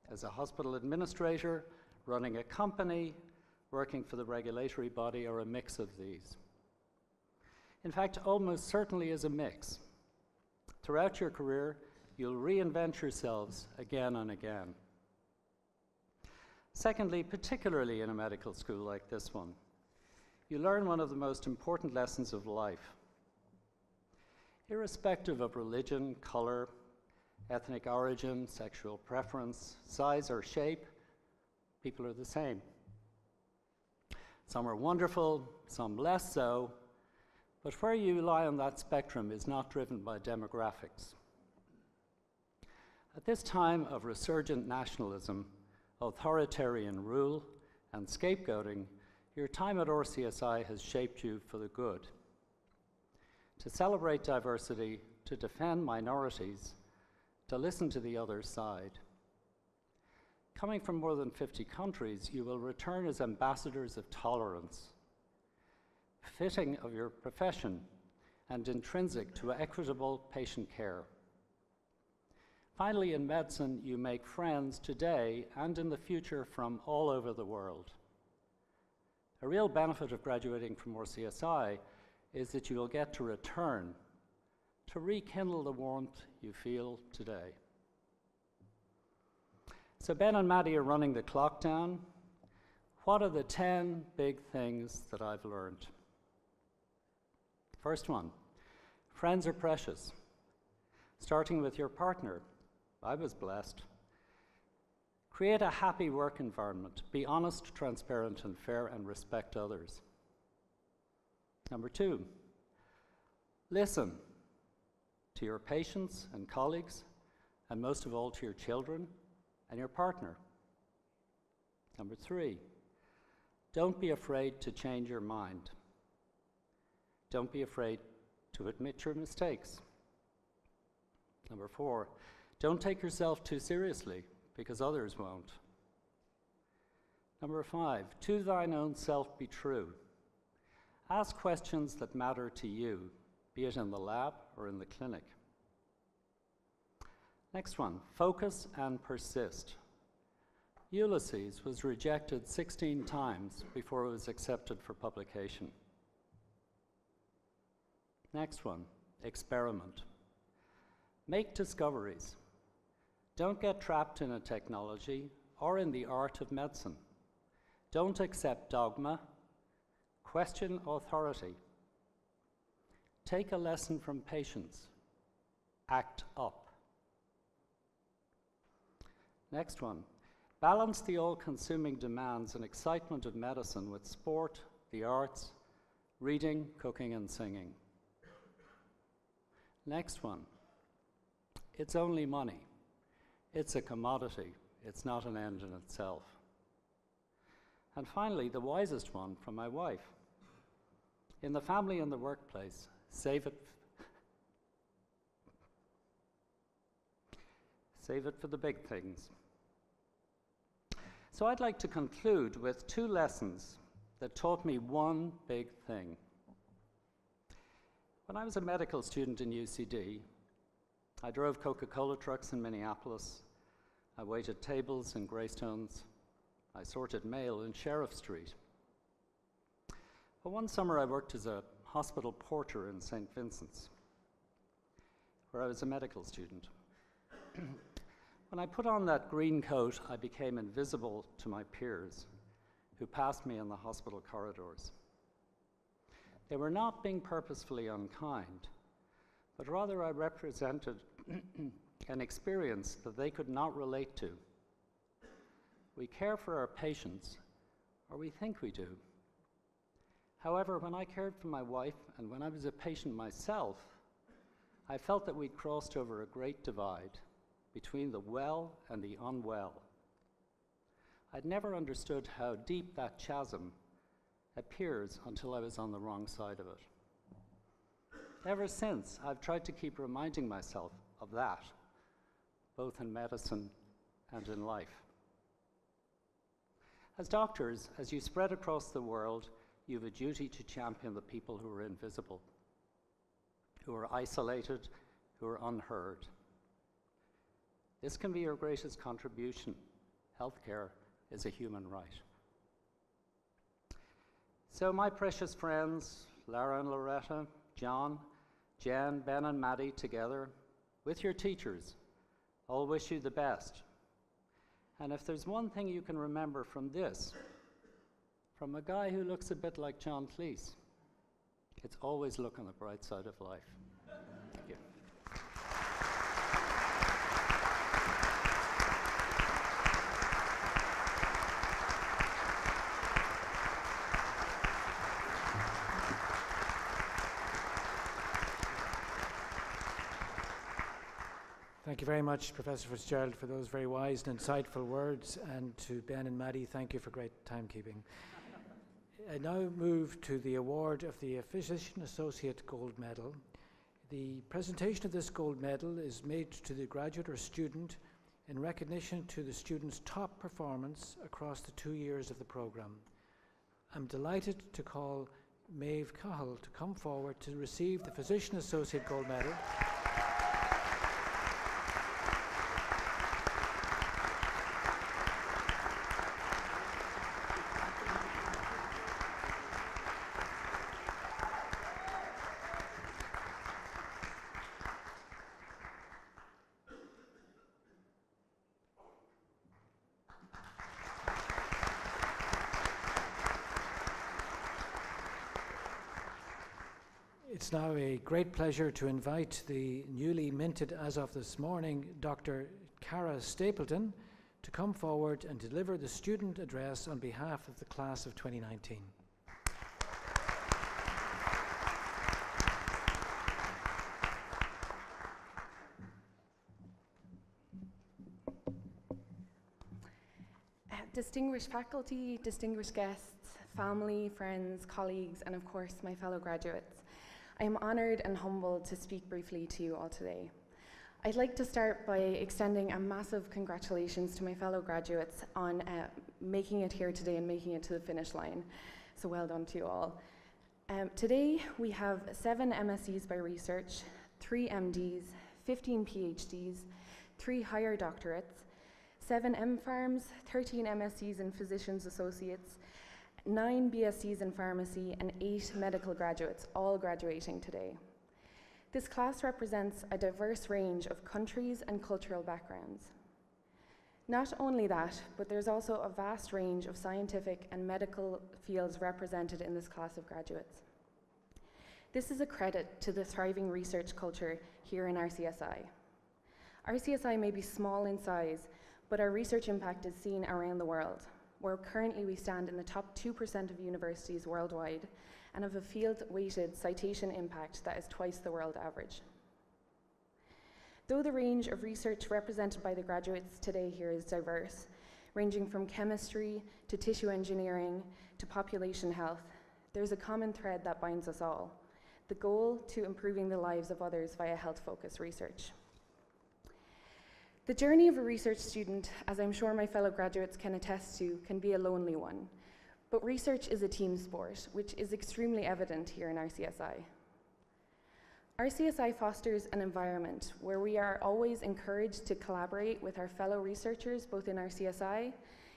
as a hospital administrator, running a company, working for the regulatory body, or a mix of these. In fact, almost certainly is a mix. Throughout your career, you'll reinvent yourselves again and again. Secondly, particularly in a medical school like this one, you learn one of the most important lessons of life. Irrespective of religion, color, ethnic origin, sexual preference, size, or shape, people are the same. Some are wonderful, some less so, but where you lie on that spectrum is not driven by demographics. At this time of resurgent nationalism, authoritarian rule, and scapegoating, your time at RCSI has shaped you for the good. To celebrate diversity, to defend minorities, to listen to the other side. Coming from more than 50 countries, you will return as ambassadors of tolerance, fitting of your profession and intrinsic to equitable patient care. Finally, in medicine, you make friends today and in the future from all over the world. A real benefit of graduating from RCSI is that you will get to return, to rekindle the warmth you feel today. So Ben and Maddie are running the clock down. What are the 10 big things that I've learned? First one, friends are precious. Starting with your partner, I was blessed. Create a happy work environment. Be honest, transparent, and fair, and respect others. Number 2, listen to your patients and colleagues, and most of all to your children and your partner. Number 3, don't be afraid to change your mind. Don't be afraid to admit your mistakes. Number 4, don't take yourself too seriously, because others won't. Number 5, to thine own self be true. Ask questions that matter to you, be it in the lab or in the clinic. Next one, focus and persist. Ulysses was rejected 16 times before it was accepted for publication. Next one, experiment. Make discoveries. Don't get trapped in a technology or in the art of medicine. Don't accept dogma. Question authority. Take a lesson from patients. Act up. Next one, Balance the all-consuming demands and excitement of medicine with sport, the arts, reading, cooking, and singing. Next one. It's only money. It's a commodity. It's not an end in itself. And finally, the wisest one from my wife. In the family and the workplace, save it for the big things. So I'd like to conclude with 2 lessons that taught me one big thing. When I was a medical student in UCD, I drove Coca-Cola trucks in Minneapolis. I waited tables in Greystones. I sorted mail in Sheriff Street. But one summer I worked as a hospital porter in St. Vincent's, where I was a medical student. When I put on that green coat, I became invisible to my peers, who passed me in the hospital corridors. They were not being purposefully unkind, but rather I represented an experience that they could not relate to. We care for our patients, or we think we do. However, when I cared for my wife and when I was a patient myself, I felt that we'd crossed over a great divide between the well and the unwell. I'd never understood how deep that chasm appears until I was on the wrong side of it. Ever since, I've tried to keep reminding myself of that, both in medicine and in life. As doctors, as you spread across the world, you have a duty to champion the people who are invisible, who are isolated, who are unheard. This can be your greatest contribution. Healthcare is a human right. So my precious friends, Lara and Loretta, John, Jen, Ben and Maddie, together with your teachers, all wish you the best. And if there's one thing you can remember from this, from a guy who looks a bit like John Cleese, it's always look on the bright side of life. Thank you. Thank you very much, Professor Fitzgerald, for those very wise and insightful words, and to Ben and Maddie, thank you for great timekeeping. I now move to the award of the Physician Associate Gold Medal. The presentation of this gold medal is made to the graduate or student in recognition to the student's top performance across the 2 years of the program. I'm delighted to call Maeve Cahill to come forward to receive the Physician Associate Gold Medal. It's now a great pleasure to invite the newly minted, as of this morning, Dr. Cara Stapleton to come forward and deliver the student address on behalf of the class of 2019. Distinguished faculty, distinguished guests, family, friends, colleagues, and of course my fellow graduates. I am honoured and humbled to speak briefly to you all today. I'd like to start by extending a massive congratulations to my fellow graduates on making it here today and making it to the finish line. So well done to you all. Today we have 7 MScs by research, 3 MDs, 15 PhDs, 3 higher doctorates, 7 MPharms, 13 MScs in Physicians Associates, 9 BScs in Pharmacy, and 8 medical graduates, all graduating today. This class represents a diverse range of countries and cultural backgrounds. Not only that, but there's also a vast range of scientific and medical fields represented in this class of graduates. This is a credit to the thriving research culture here in RCSI. RCSI may be small in size, but our research impact is seen around the world, where currently we stand in the top 2% of universities worldwide and have a field-weighted citation impact that is twice the world average. Though the range of research represented by the graduates today here is diverse, ranging from chemistry to tissue engineering to population health, there's a common thread that binds us all: the goal to improving the lives of others via health-focused research. The journey of a research student, as I'm sure my fellow graduates can attest to, can be a lonely one, but research is a team sport, which is extremely evident here in RCSI. RCSI fosters an environment where we are always encouraged to collaborate with our fellow researchers, both in RCSI,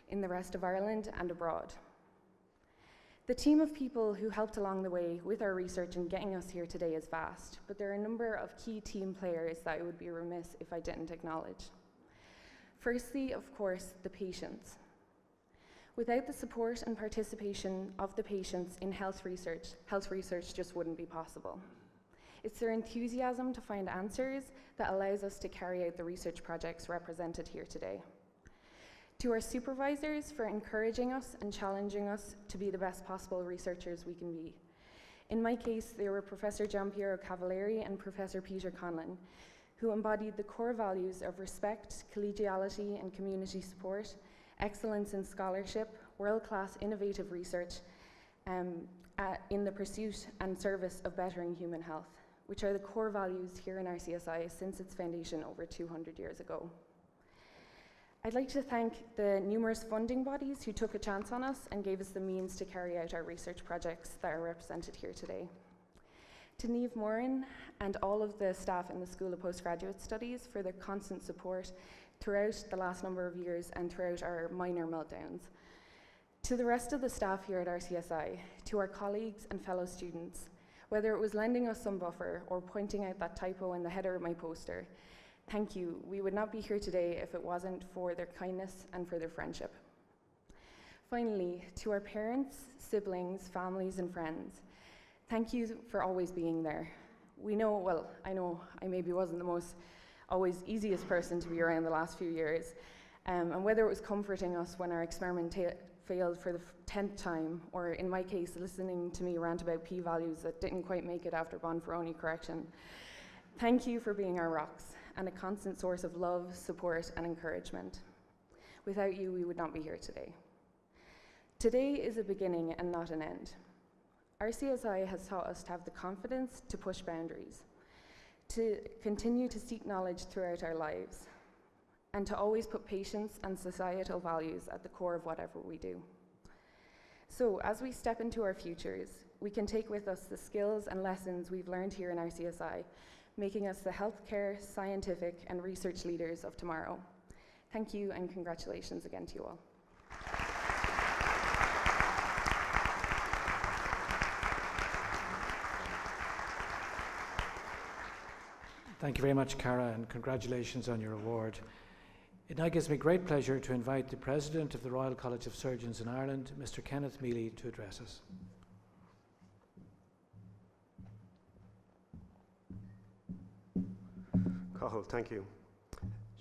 in the rest of Ireland, and abroad. The team of people who helped along the way with our research and getting us here today is vast, but there are a number of key team players that I would be remiss if I didn't acknowledge. Firstly, of course, the patients. Without the support and participation of the patients in health research just wouldn't be possible. It's their enthusiasm to find answers that allows us to carry out the research projects represented here today. To our supervisors for encouraging us and challenging us to be the best possible researchers we can be. In my case, they were Professor Giampiero Cavalieri and Professor Peter Conlon, who embodied the core values of respect, collegiality and community support, excellence in scholarship, world-class innovative research in the pursuit and service of bettering human health, which are the core values here in RCSI since its foundation over 200 years ago. I'd like to thank the numerous funding bodies who took a chance on us and gave us the means to carry out our research projects that are represented here today. To Niamh Moran and all of the staff in the School of Postgraduate Studies for their constant support throughout the last number of years and throughout our minor meltdowns. To the rest of the staff here at RCSI, to our colleagues and fellow students, whether it was lending us some buffer or pointing out that typo in the header of my poster, thank you. We would not be here today if it wasn't for their kindness and for their friendship. Finally, to our parents, siblings, families, and friends, thank you for always being there. We know, well, I know I maybe wasn't the most always easiest person to be around the last few years, and whether it was comforting us when our experiment failed for the 10th time, or in my case, listening to me rant about p-values that didn't quite make it after Bonferroni correction. Thank you for being our rocks and a constant source of love, support, and encouragement. Without you, we would not be here today. Today is a beginning and not an end. RCSI has taught us to have the confidence to push boundaries, to continue to seek knowledge throughout our lives, and to always put patients and societal values at the core of whatever we do. So, as we step into our futures, we can take with us the skills and lessons we've learned here in RCSI, making us the healthcare, scientific, and research leaders of tomorrow. Thank you, and congratulations again to you all. Thank you very much, Cara, and congratulations on your award. It now gives me great pleasure to invite the President of the Royal College of Surgeons in Ireland, Mr. Kenneth Mealy, to address us. Cathal, thank you.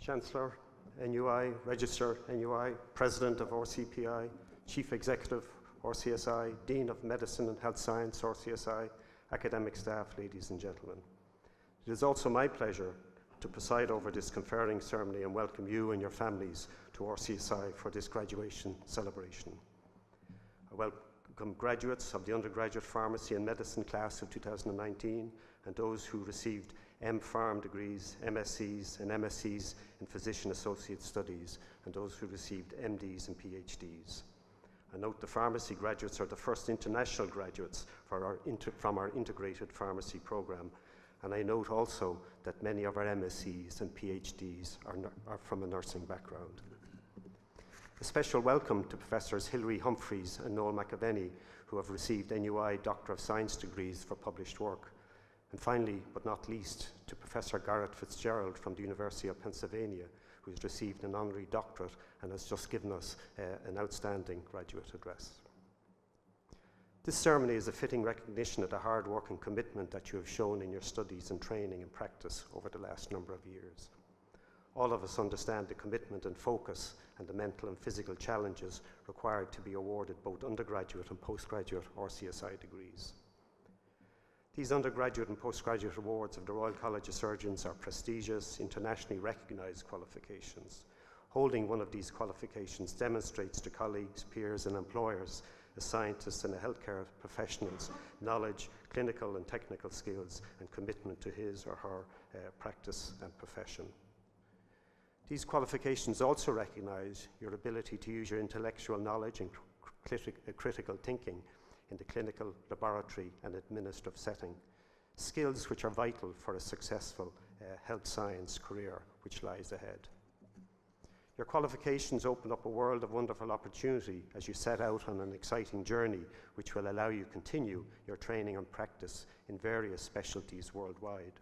Chancellor, NUI, Register, NUI, President of RCPI, Chief Executive, RCSI, Dean of Medicine and Health Science, RCSI, academic staff, ladies and gentlemen. It is also my pleasure to preside over this conferring ceremony and welcome you and your families to RCSI for this graduation celebration. I welcome graduates of the undergraduate pharmacy and medicine class of 2019 and those who received M.Pharm degrees, MScs and MScs in Physician Associate Studies, and those who received MDs and PhDs. I note the pharmacy graduates are the first international graduates from our integrated pharmacy program, and I note also that many of our MScs and PhDs are from a nursing background. A special welcome to Professors Hilary Humphreys and Noel Mcilvanney, who have received NUI Doctor of Science degrees for published work. And finally, but not least, to Professor Garret Fitzgerald from the University of Pennsylvania, who has received an honorary doctorate and has just given us an outstanding graduate address. This ceremony is a fitting recognition of the hard work and commitment that you have shown in your studies and training and practice over the last number of years. All of us understand the commitment and focus and the mental and physical challenges required to be awarded both undergraduate and postgraduate RCSI degrees. These undergraduate and postgraduate awards of the Royal College of Surgeons are prestigious, internationally recognised qualifications. Holding one of these qualifications demonstrates to colleagues, peers and employers, as scientists and healthcare professionals, knowledge, clinical and technical skills and commitment to his or her practice and profession. These qualifications also recognise your ability to use your intellectual knowledge and critical thinking in the clinical, laboratory and administrative setting, skills which are vital for a successful health science career which lies ahead. Your qualifications open up a world of wonderful opportunity as you set out on an exciting journey which will allow you to continue your training and practice in various specialties worldwide.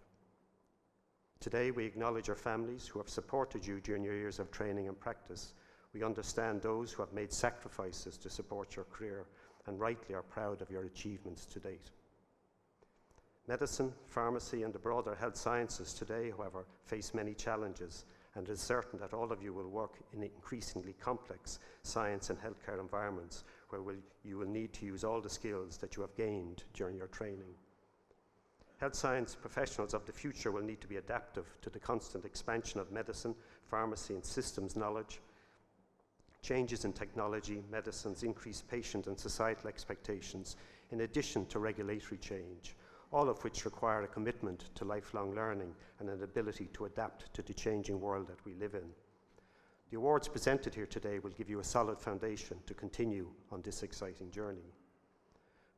Today, we acknowledge your families who have supported you during your years of training and practice. We understand those who have made sacrifices to support your career and rightly are proud of your achievements to date. Medicine, pharmacy and the broader health sciences today, however, face many challenges, and it is certain that all of you will work in increasingly complex science and healthcare environments where you will need to use all the skills that you have gained during your training. Health science professionals of the future will need to be adaptive to the constant expansion of medicine, pharmacy and systems knowledge, changes in technology, medicines, increased patient and societal expectations, in addition to regulatory change, all of which require a commitment to lifelong learning and an ability to adapt to the changing world that we live in. The awards presented here today will give you a solid foundation to continue on this exciting journey.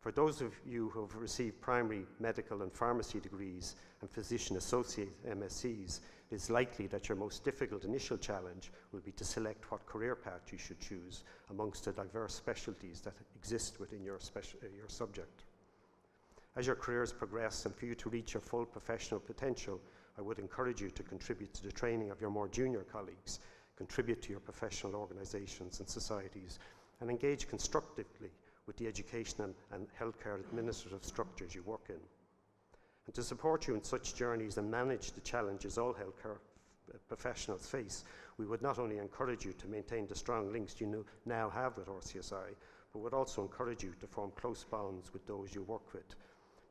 For those of you who have received primary, medical and pharmacy degrees and physician associate MScs, it is likely that your most difficult initial challenge will be to select what career path you should choose amongst the diverse specialties that exist within your subject. As your careers progress and for you to reach your full professional potential, I would encourage you to contribute to the training of your more junior colleagues, contribute to your professional organisations and societies, and engage constructively with the education and healthcare administrative structures you work in. And to support you in such journeys and manage the challenges all healthcare professionals face, we would not only encourage you to maintain the strong links you now have with RCSI, but would also encourage you to form close bonds with those you work with.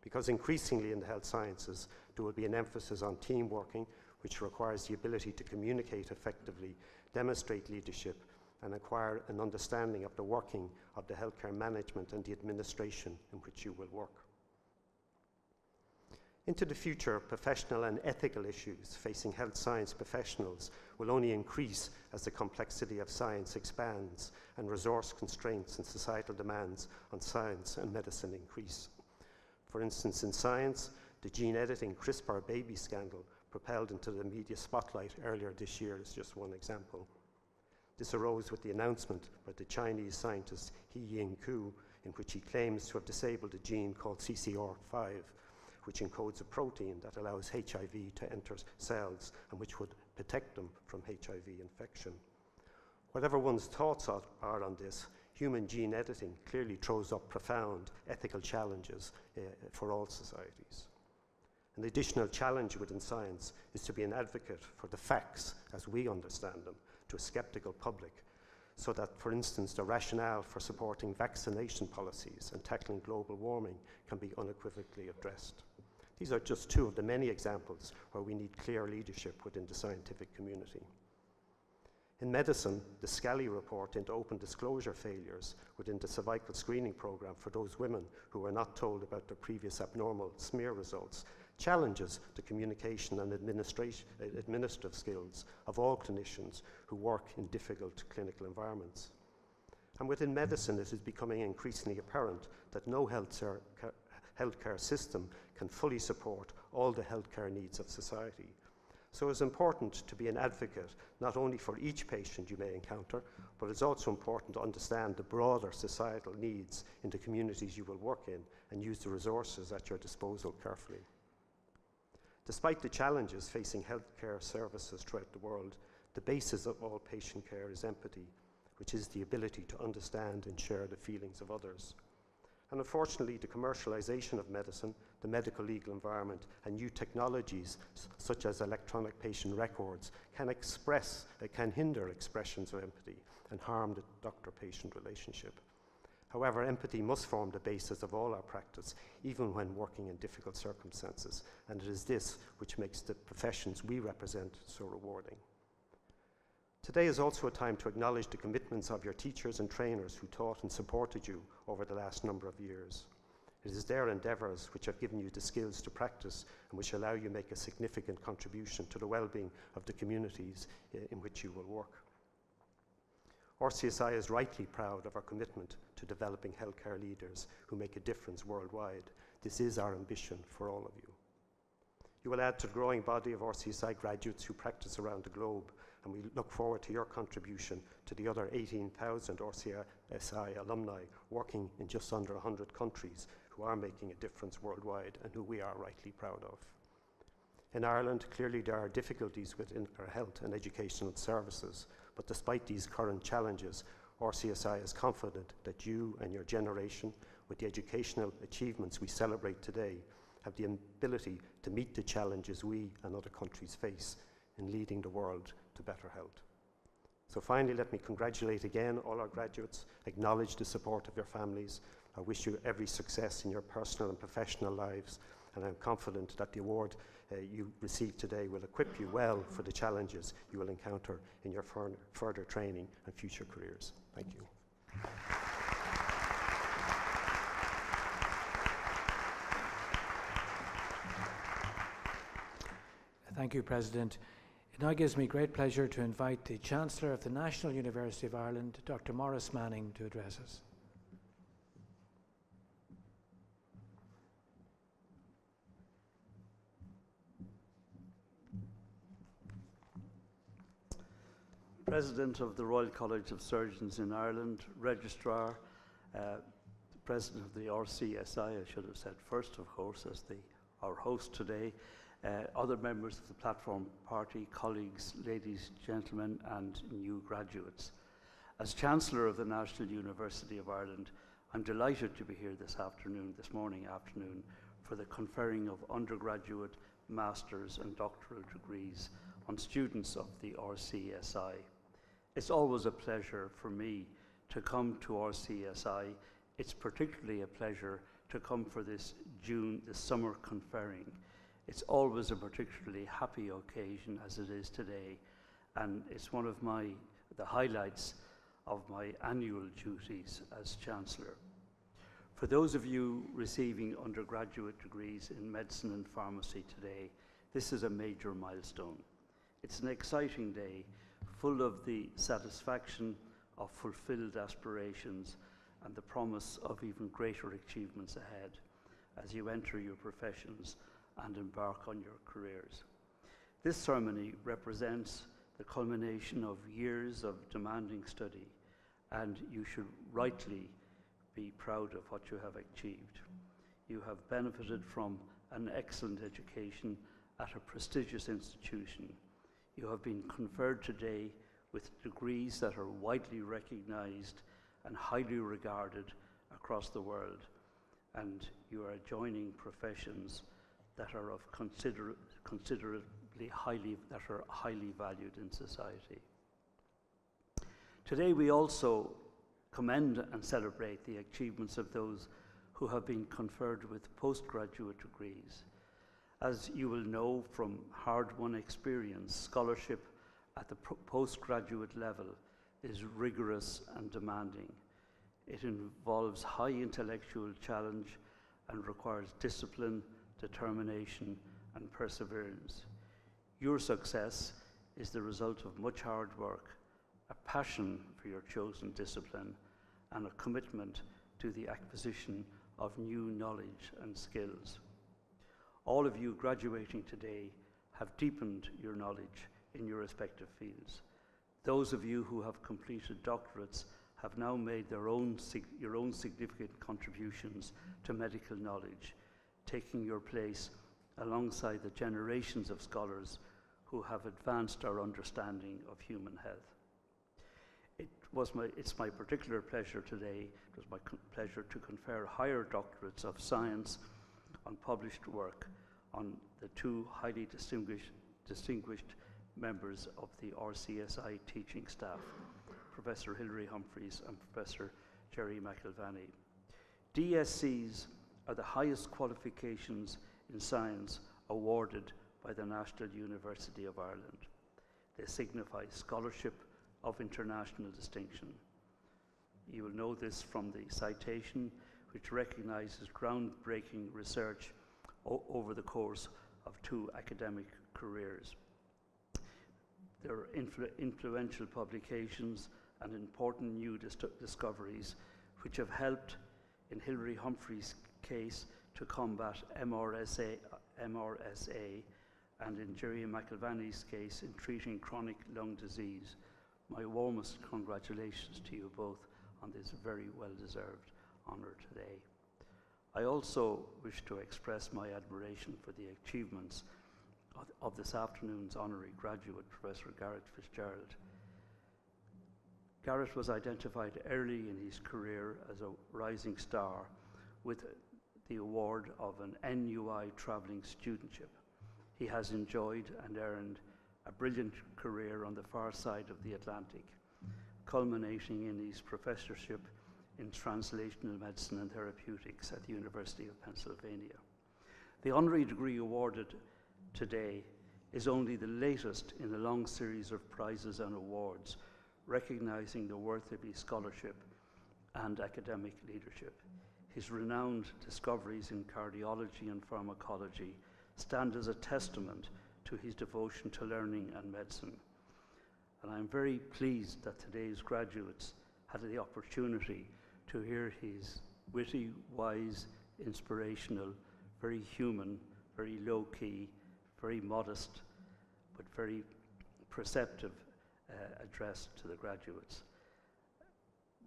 Because increasingly in the health sciences, there will be an emphasis on team working, which requires the ability to communicate effectively, demonstrate leadership, and acquire an understanding of the working of the healthcare management and the administration in which you will work. Into the future, professional and ethical issues facing health science professionals will only increase as the complexity of science expands and resource constraints and societal demands on science and medicine increase. For instance, in science, the gene editing CRISPR baby scandal propelled into the media spotlight earlier this year is just one example. This arose with the announcement by the Chinese scientist He Ying-Ku, in which he claims to have disabled a gene called CCR5, which encodes a protein that allows HIV to enter cells and which would protect them from HIV infection. Whatever one's thoughts are on this, human gene editing clearly throws up profound ethical challenges for all societies. An additional challenge within science is to be an advocate for the facts as we understand them to a skeptical public, so that, for instance, the rationale for supporting vaccination policies and tackling global warming can be unequivocally addressed. These are just two of the many examples where we need clear leadership within the scientific community. In medicine, the Scally report into open disclosure failures within the cervical screening program for those women who were not told about their previous abnormal smear results challenges the communication and administrative skills of all clinicians who work in difficult clinical environments. And within medicine, it is becoming increasingly apparent that no healthcare system can fully support all the healthcare needs of society. So it's important to be an advocate not only for each patient you may encounter, but it's also important to understand the broader societal needs in the communities you will work in and use the resources at your disposal carefully. Despite the challenges facing healthcare services throughout the world, the basis of all patient care is empathy, which is the ability to understand and share the feelings of others. And unfortunately, the commercialization of medicine, the medical legal environment, and new technologies such as electronic patient records can hinder expressions of empathy and harm the doctor-patient relationship. However, empathy must form the basis of all our practice, even when working in difficult circumstances, and it is this which makes the professions we represent so rewarding. Today is also a time to acknowledge the commitments of your teachers and trainers who taught and supported you over the last number of years. It is their endeavours which have given you the skills to practice and which allow you to make a significant contribution to the well-being of the communities in which you will work. RCSI is rightly proud of our commitment to developing healthcare leaders who make a difference worldwide. This is our ambition for all of you. You will add to the growing body of RCSI graduates who practice around the globe, and we look forward to your contribution to the other 18,000 RCSI alumni working in just under 100 countries who are making a difference worldwide and who we are rightly proud of. In Ireland, clearly there are difficulties within our health and educational services, but despite these current challenges, RCSI is confident that you and your generation, with the educational achievements we celebrate today, have the ability to meet the challenges we and other countries face in leading the world to better health. So finally, let me congratulate again all our graduates, acknowledge the support of your families. I wish you every success in your personal and professional lives, and I'm confident that the award you receive today will equip you well for the challenges you will encounter in your further training and future careers. Thank you. Thank you, President. It now gives me great pleasure to invite the Chancellor of the National University of Ireland, Dr. Maurice Manning, to address us. President of the Royal College of Surgeons in Ireland, Registrar, President of the RCSI, I should have said first, of course, as our host today, other members of the platform party, colleagues, ladies, gentlemen, and new graduates. As Chancellor of the National University of Ireland, I'm delighted to be here this morning afternoon, for the conferring of undergraduate, master's, and doctoral degrees on students of the RCSI. It's always a pleasure for me to come to RCSI. It's particularly a pleasure to come for this summer conferring. It's always a particularly happy occasion, as it is today, and it's one of the highlights of my annual duties as Chancellor. For those of you receiving undergraduate degrees in medicine and pharmacy today, this is a major milestone. It's an exciting day, full of the satisfaction of fulfilled aspirations and the promise of even greater achievements ahead as you enter your professions and embark on your careers. This ceremony represents the culmination of years of demanding study, and you should rightly be proud of what you have achieved. You have benefited from an excellent education at a prestigious institution. You have been conferred today with degrees that are widely recognized and highly regarded across the world, and you are joining professions that are of considerably highly valued in society. Today we also commend and celebrate the achievements of those who have been conferred with postgraduate degrees. As you will know from hard-won experience, scholarship at the postgraduate level is rigorous and demanding. It involves high intellectual challenge and requires discipline, determination, and perseverance. Your success is the result of much hard work, a passion for your chosen discipline, and a commitment to the acquisition of new knowledge and skills. All of you graduating today have deepened your knowledge in your respective fields. Those of you who have completed doctorates have now made your own significant contributions to medical knowledge, taking your place alongside the generations of scholars who have advanced our understanding of human health. It's my particular pleasure today, it was my pleasure to confer higher doctorates of science unpublished work on the two highly distinguished members of the RCSI teaching staff, Professor Hilary Humphreys and Professor Cherish McElvaney. DSCs are the highest qualifications in science awarded by the National University of Ireland. They signify scholarship of international distinction. You will know this from the citation, which recognises groundbreaking research over the course of 2 academic careers. There are influential publications and important new discoveries which have helped, in Hilary Humphreys' case, to combat MRSA, and in Cherish McElvaney's case, in treating chronic lung disease. My warmest congratulations to you both on this very well-deserved honour today. I also wish to express my admiration for the achievements of this afternoon's honorary graduate, Professor Garret Fitzgerald. Garret was identified early in his career as a rising star with the award of an NUI travelling studentship. He has enjoyed and earned a brilliant career on the far side of the Atlantic, culminating in his professorship in Translational Medicine and Therapeutics at the University of Pennsylvania. The honorary degree awarded today is only the latest in a long series of prizes and awards recognizing the worth of his scholarship and academic leadership. His renowned discoveries in cardiology and pharmacology stand as a testament to his devotion to learning and medicine. And I'm very pleased that today's graduates had the opportunity to hear his witty, wise, inspirational, very human, very low-key, very modest, but very perceptive address to the graduates.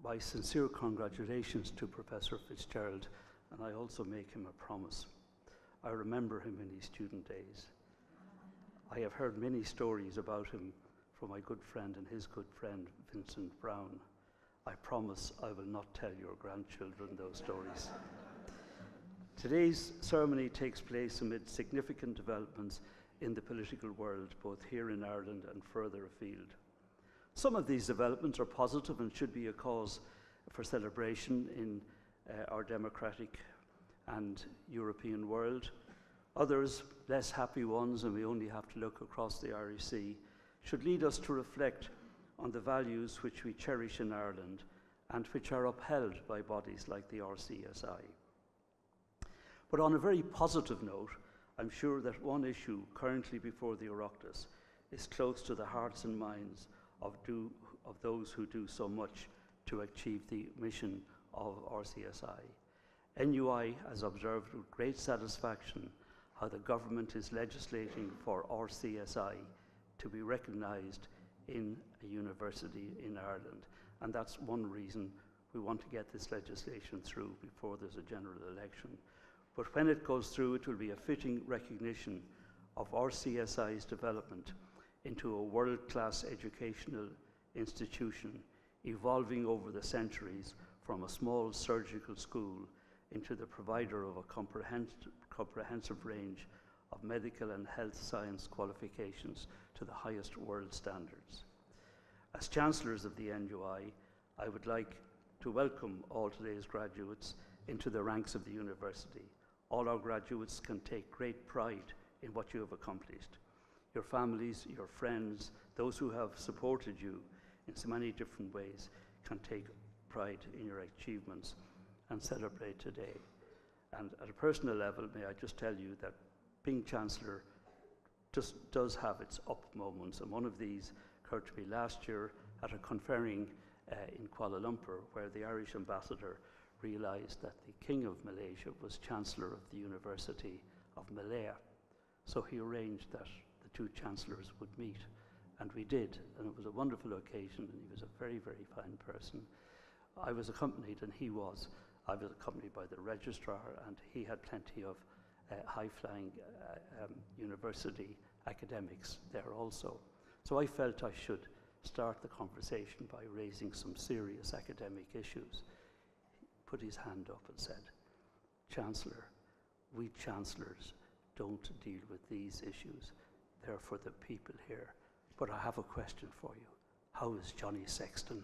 My sincere congratulations to Professor Fitzgerald, and I also make him a promise. I remember him in his student days. I have heard many stories about him from my good friend and his good friend, Vincent Brown. I promise I will not tell your grandchildren those stories. Today's ceremony takes place amid significant developments in the political world, both here in Ireland and further afield. Some of these developments are positive and should be a cause for celebration in our democratic and European world. Others, less happy ones, and we only have to look across the Irish Sea, should lead us to reflect on the values which we cherish in Ireland and which are upheld by bodies like the RCSI. But on a very positive note, I'm sure that one issue currently before the Oireachtas is close to the hearts and minds of those who do so much to achieve the mission of RCSI. NUI has observed with great satisfaction how the government is legislating for RCSI to be recognised in a university in Ireland. And that's one reason we want to get this legislation through before there's a general election. But when it goes through, it will be a fitting recognition of RCSI's development into a world-class educational institution, evolving over the centuries from a small surgical school into the provider of a comprehensive range of medical and health science qualifications to the highest world standards. As Chancellors of the NUI, I would like to welcome all today's graduates into the ranks of the university. All our graduates can take great pride in what you have accomplished. Your families, your friends, those who have supported you in so many different ways can take pride in your achievements and celebrate today. And at a personal level, may I just tell you that being Chancellor just does have its up moments, and one of these occurred to me last year at a conferring in Kuala Lumpur, where the Irish ambassador realised that the King of Malaysia was Chancellor of the University of Malaya. So he arranged that the two Chancellors would meet, and we did, and it was a wonderful occasion, and he was a very, very fine person. I was accompanied, and I was accompanied by the registrar, and he had plenty of high-flying university academics there also. So I felt I should start the conversation by raising some serious academic issues. He put his hand up and said, "Chancellor, we chancellors don't deal with these issues. They're for the people here. But I have a question for you. How is Johnny Sexton?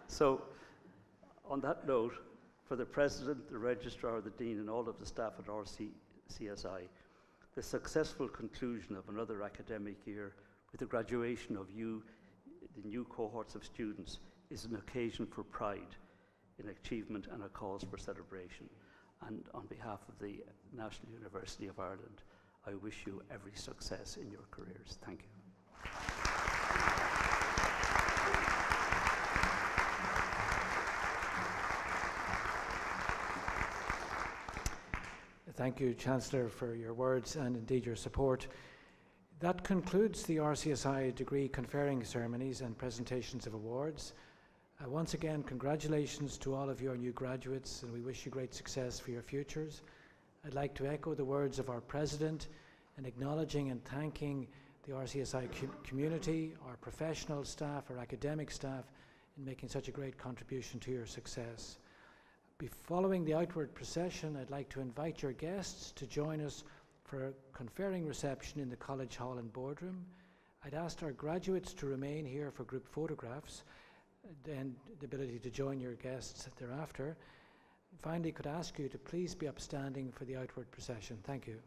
So, on that note, for the President, the Registrar, the Dean, and all of the staff at RCSI, the successful conclusion of another academic year with the graduation of you, the new cohorts of students, is an occasion for pride in achievement and a cause for celebration. And on behalf of the National University of Ireland, I wish you every success in your careers. Thank you. Thank you, Chancellor, for your words and indeed your support. That concludes the RCSI degree conferring ceremonies and presentations of awards. Once again, congratulations to all of your new graduates, and we wish you great success for your futures. I'd like to echo the words of our President in acknowledging and thanking the RCSI community, our professional staff, our academic staff, in making such a great contribution to your success. Following the outward procession, I'd like to invite your guests to join us for a conferring reception in the College Hall and Boardroom. I'd asked our graduates to remain here for group photographs and the ability to join your guests thereafter. Finally, could I ask you to please be upstanding for the outward procession. Thank you.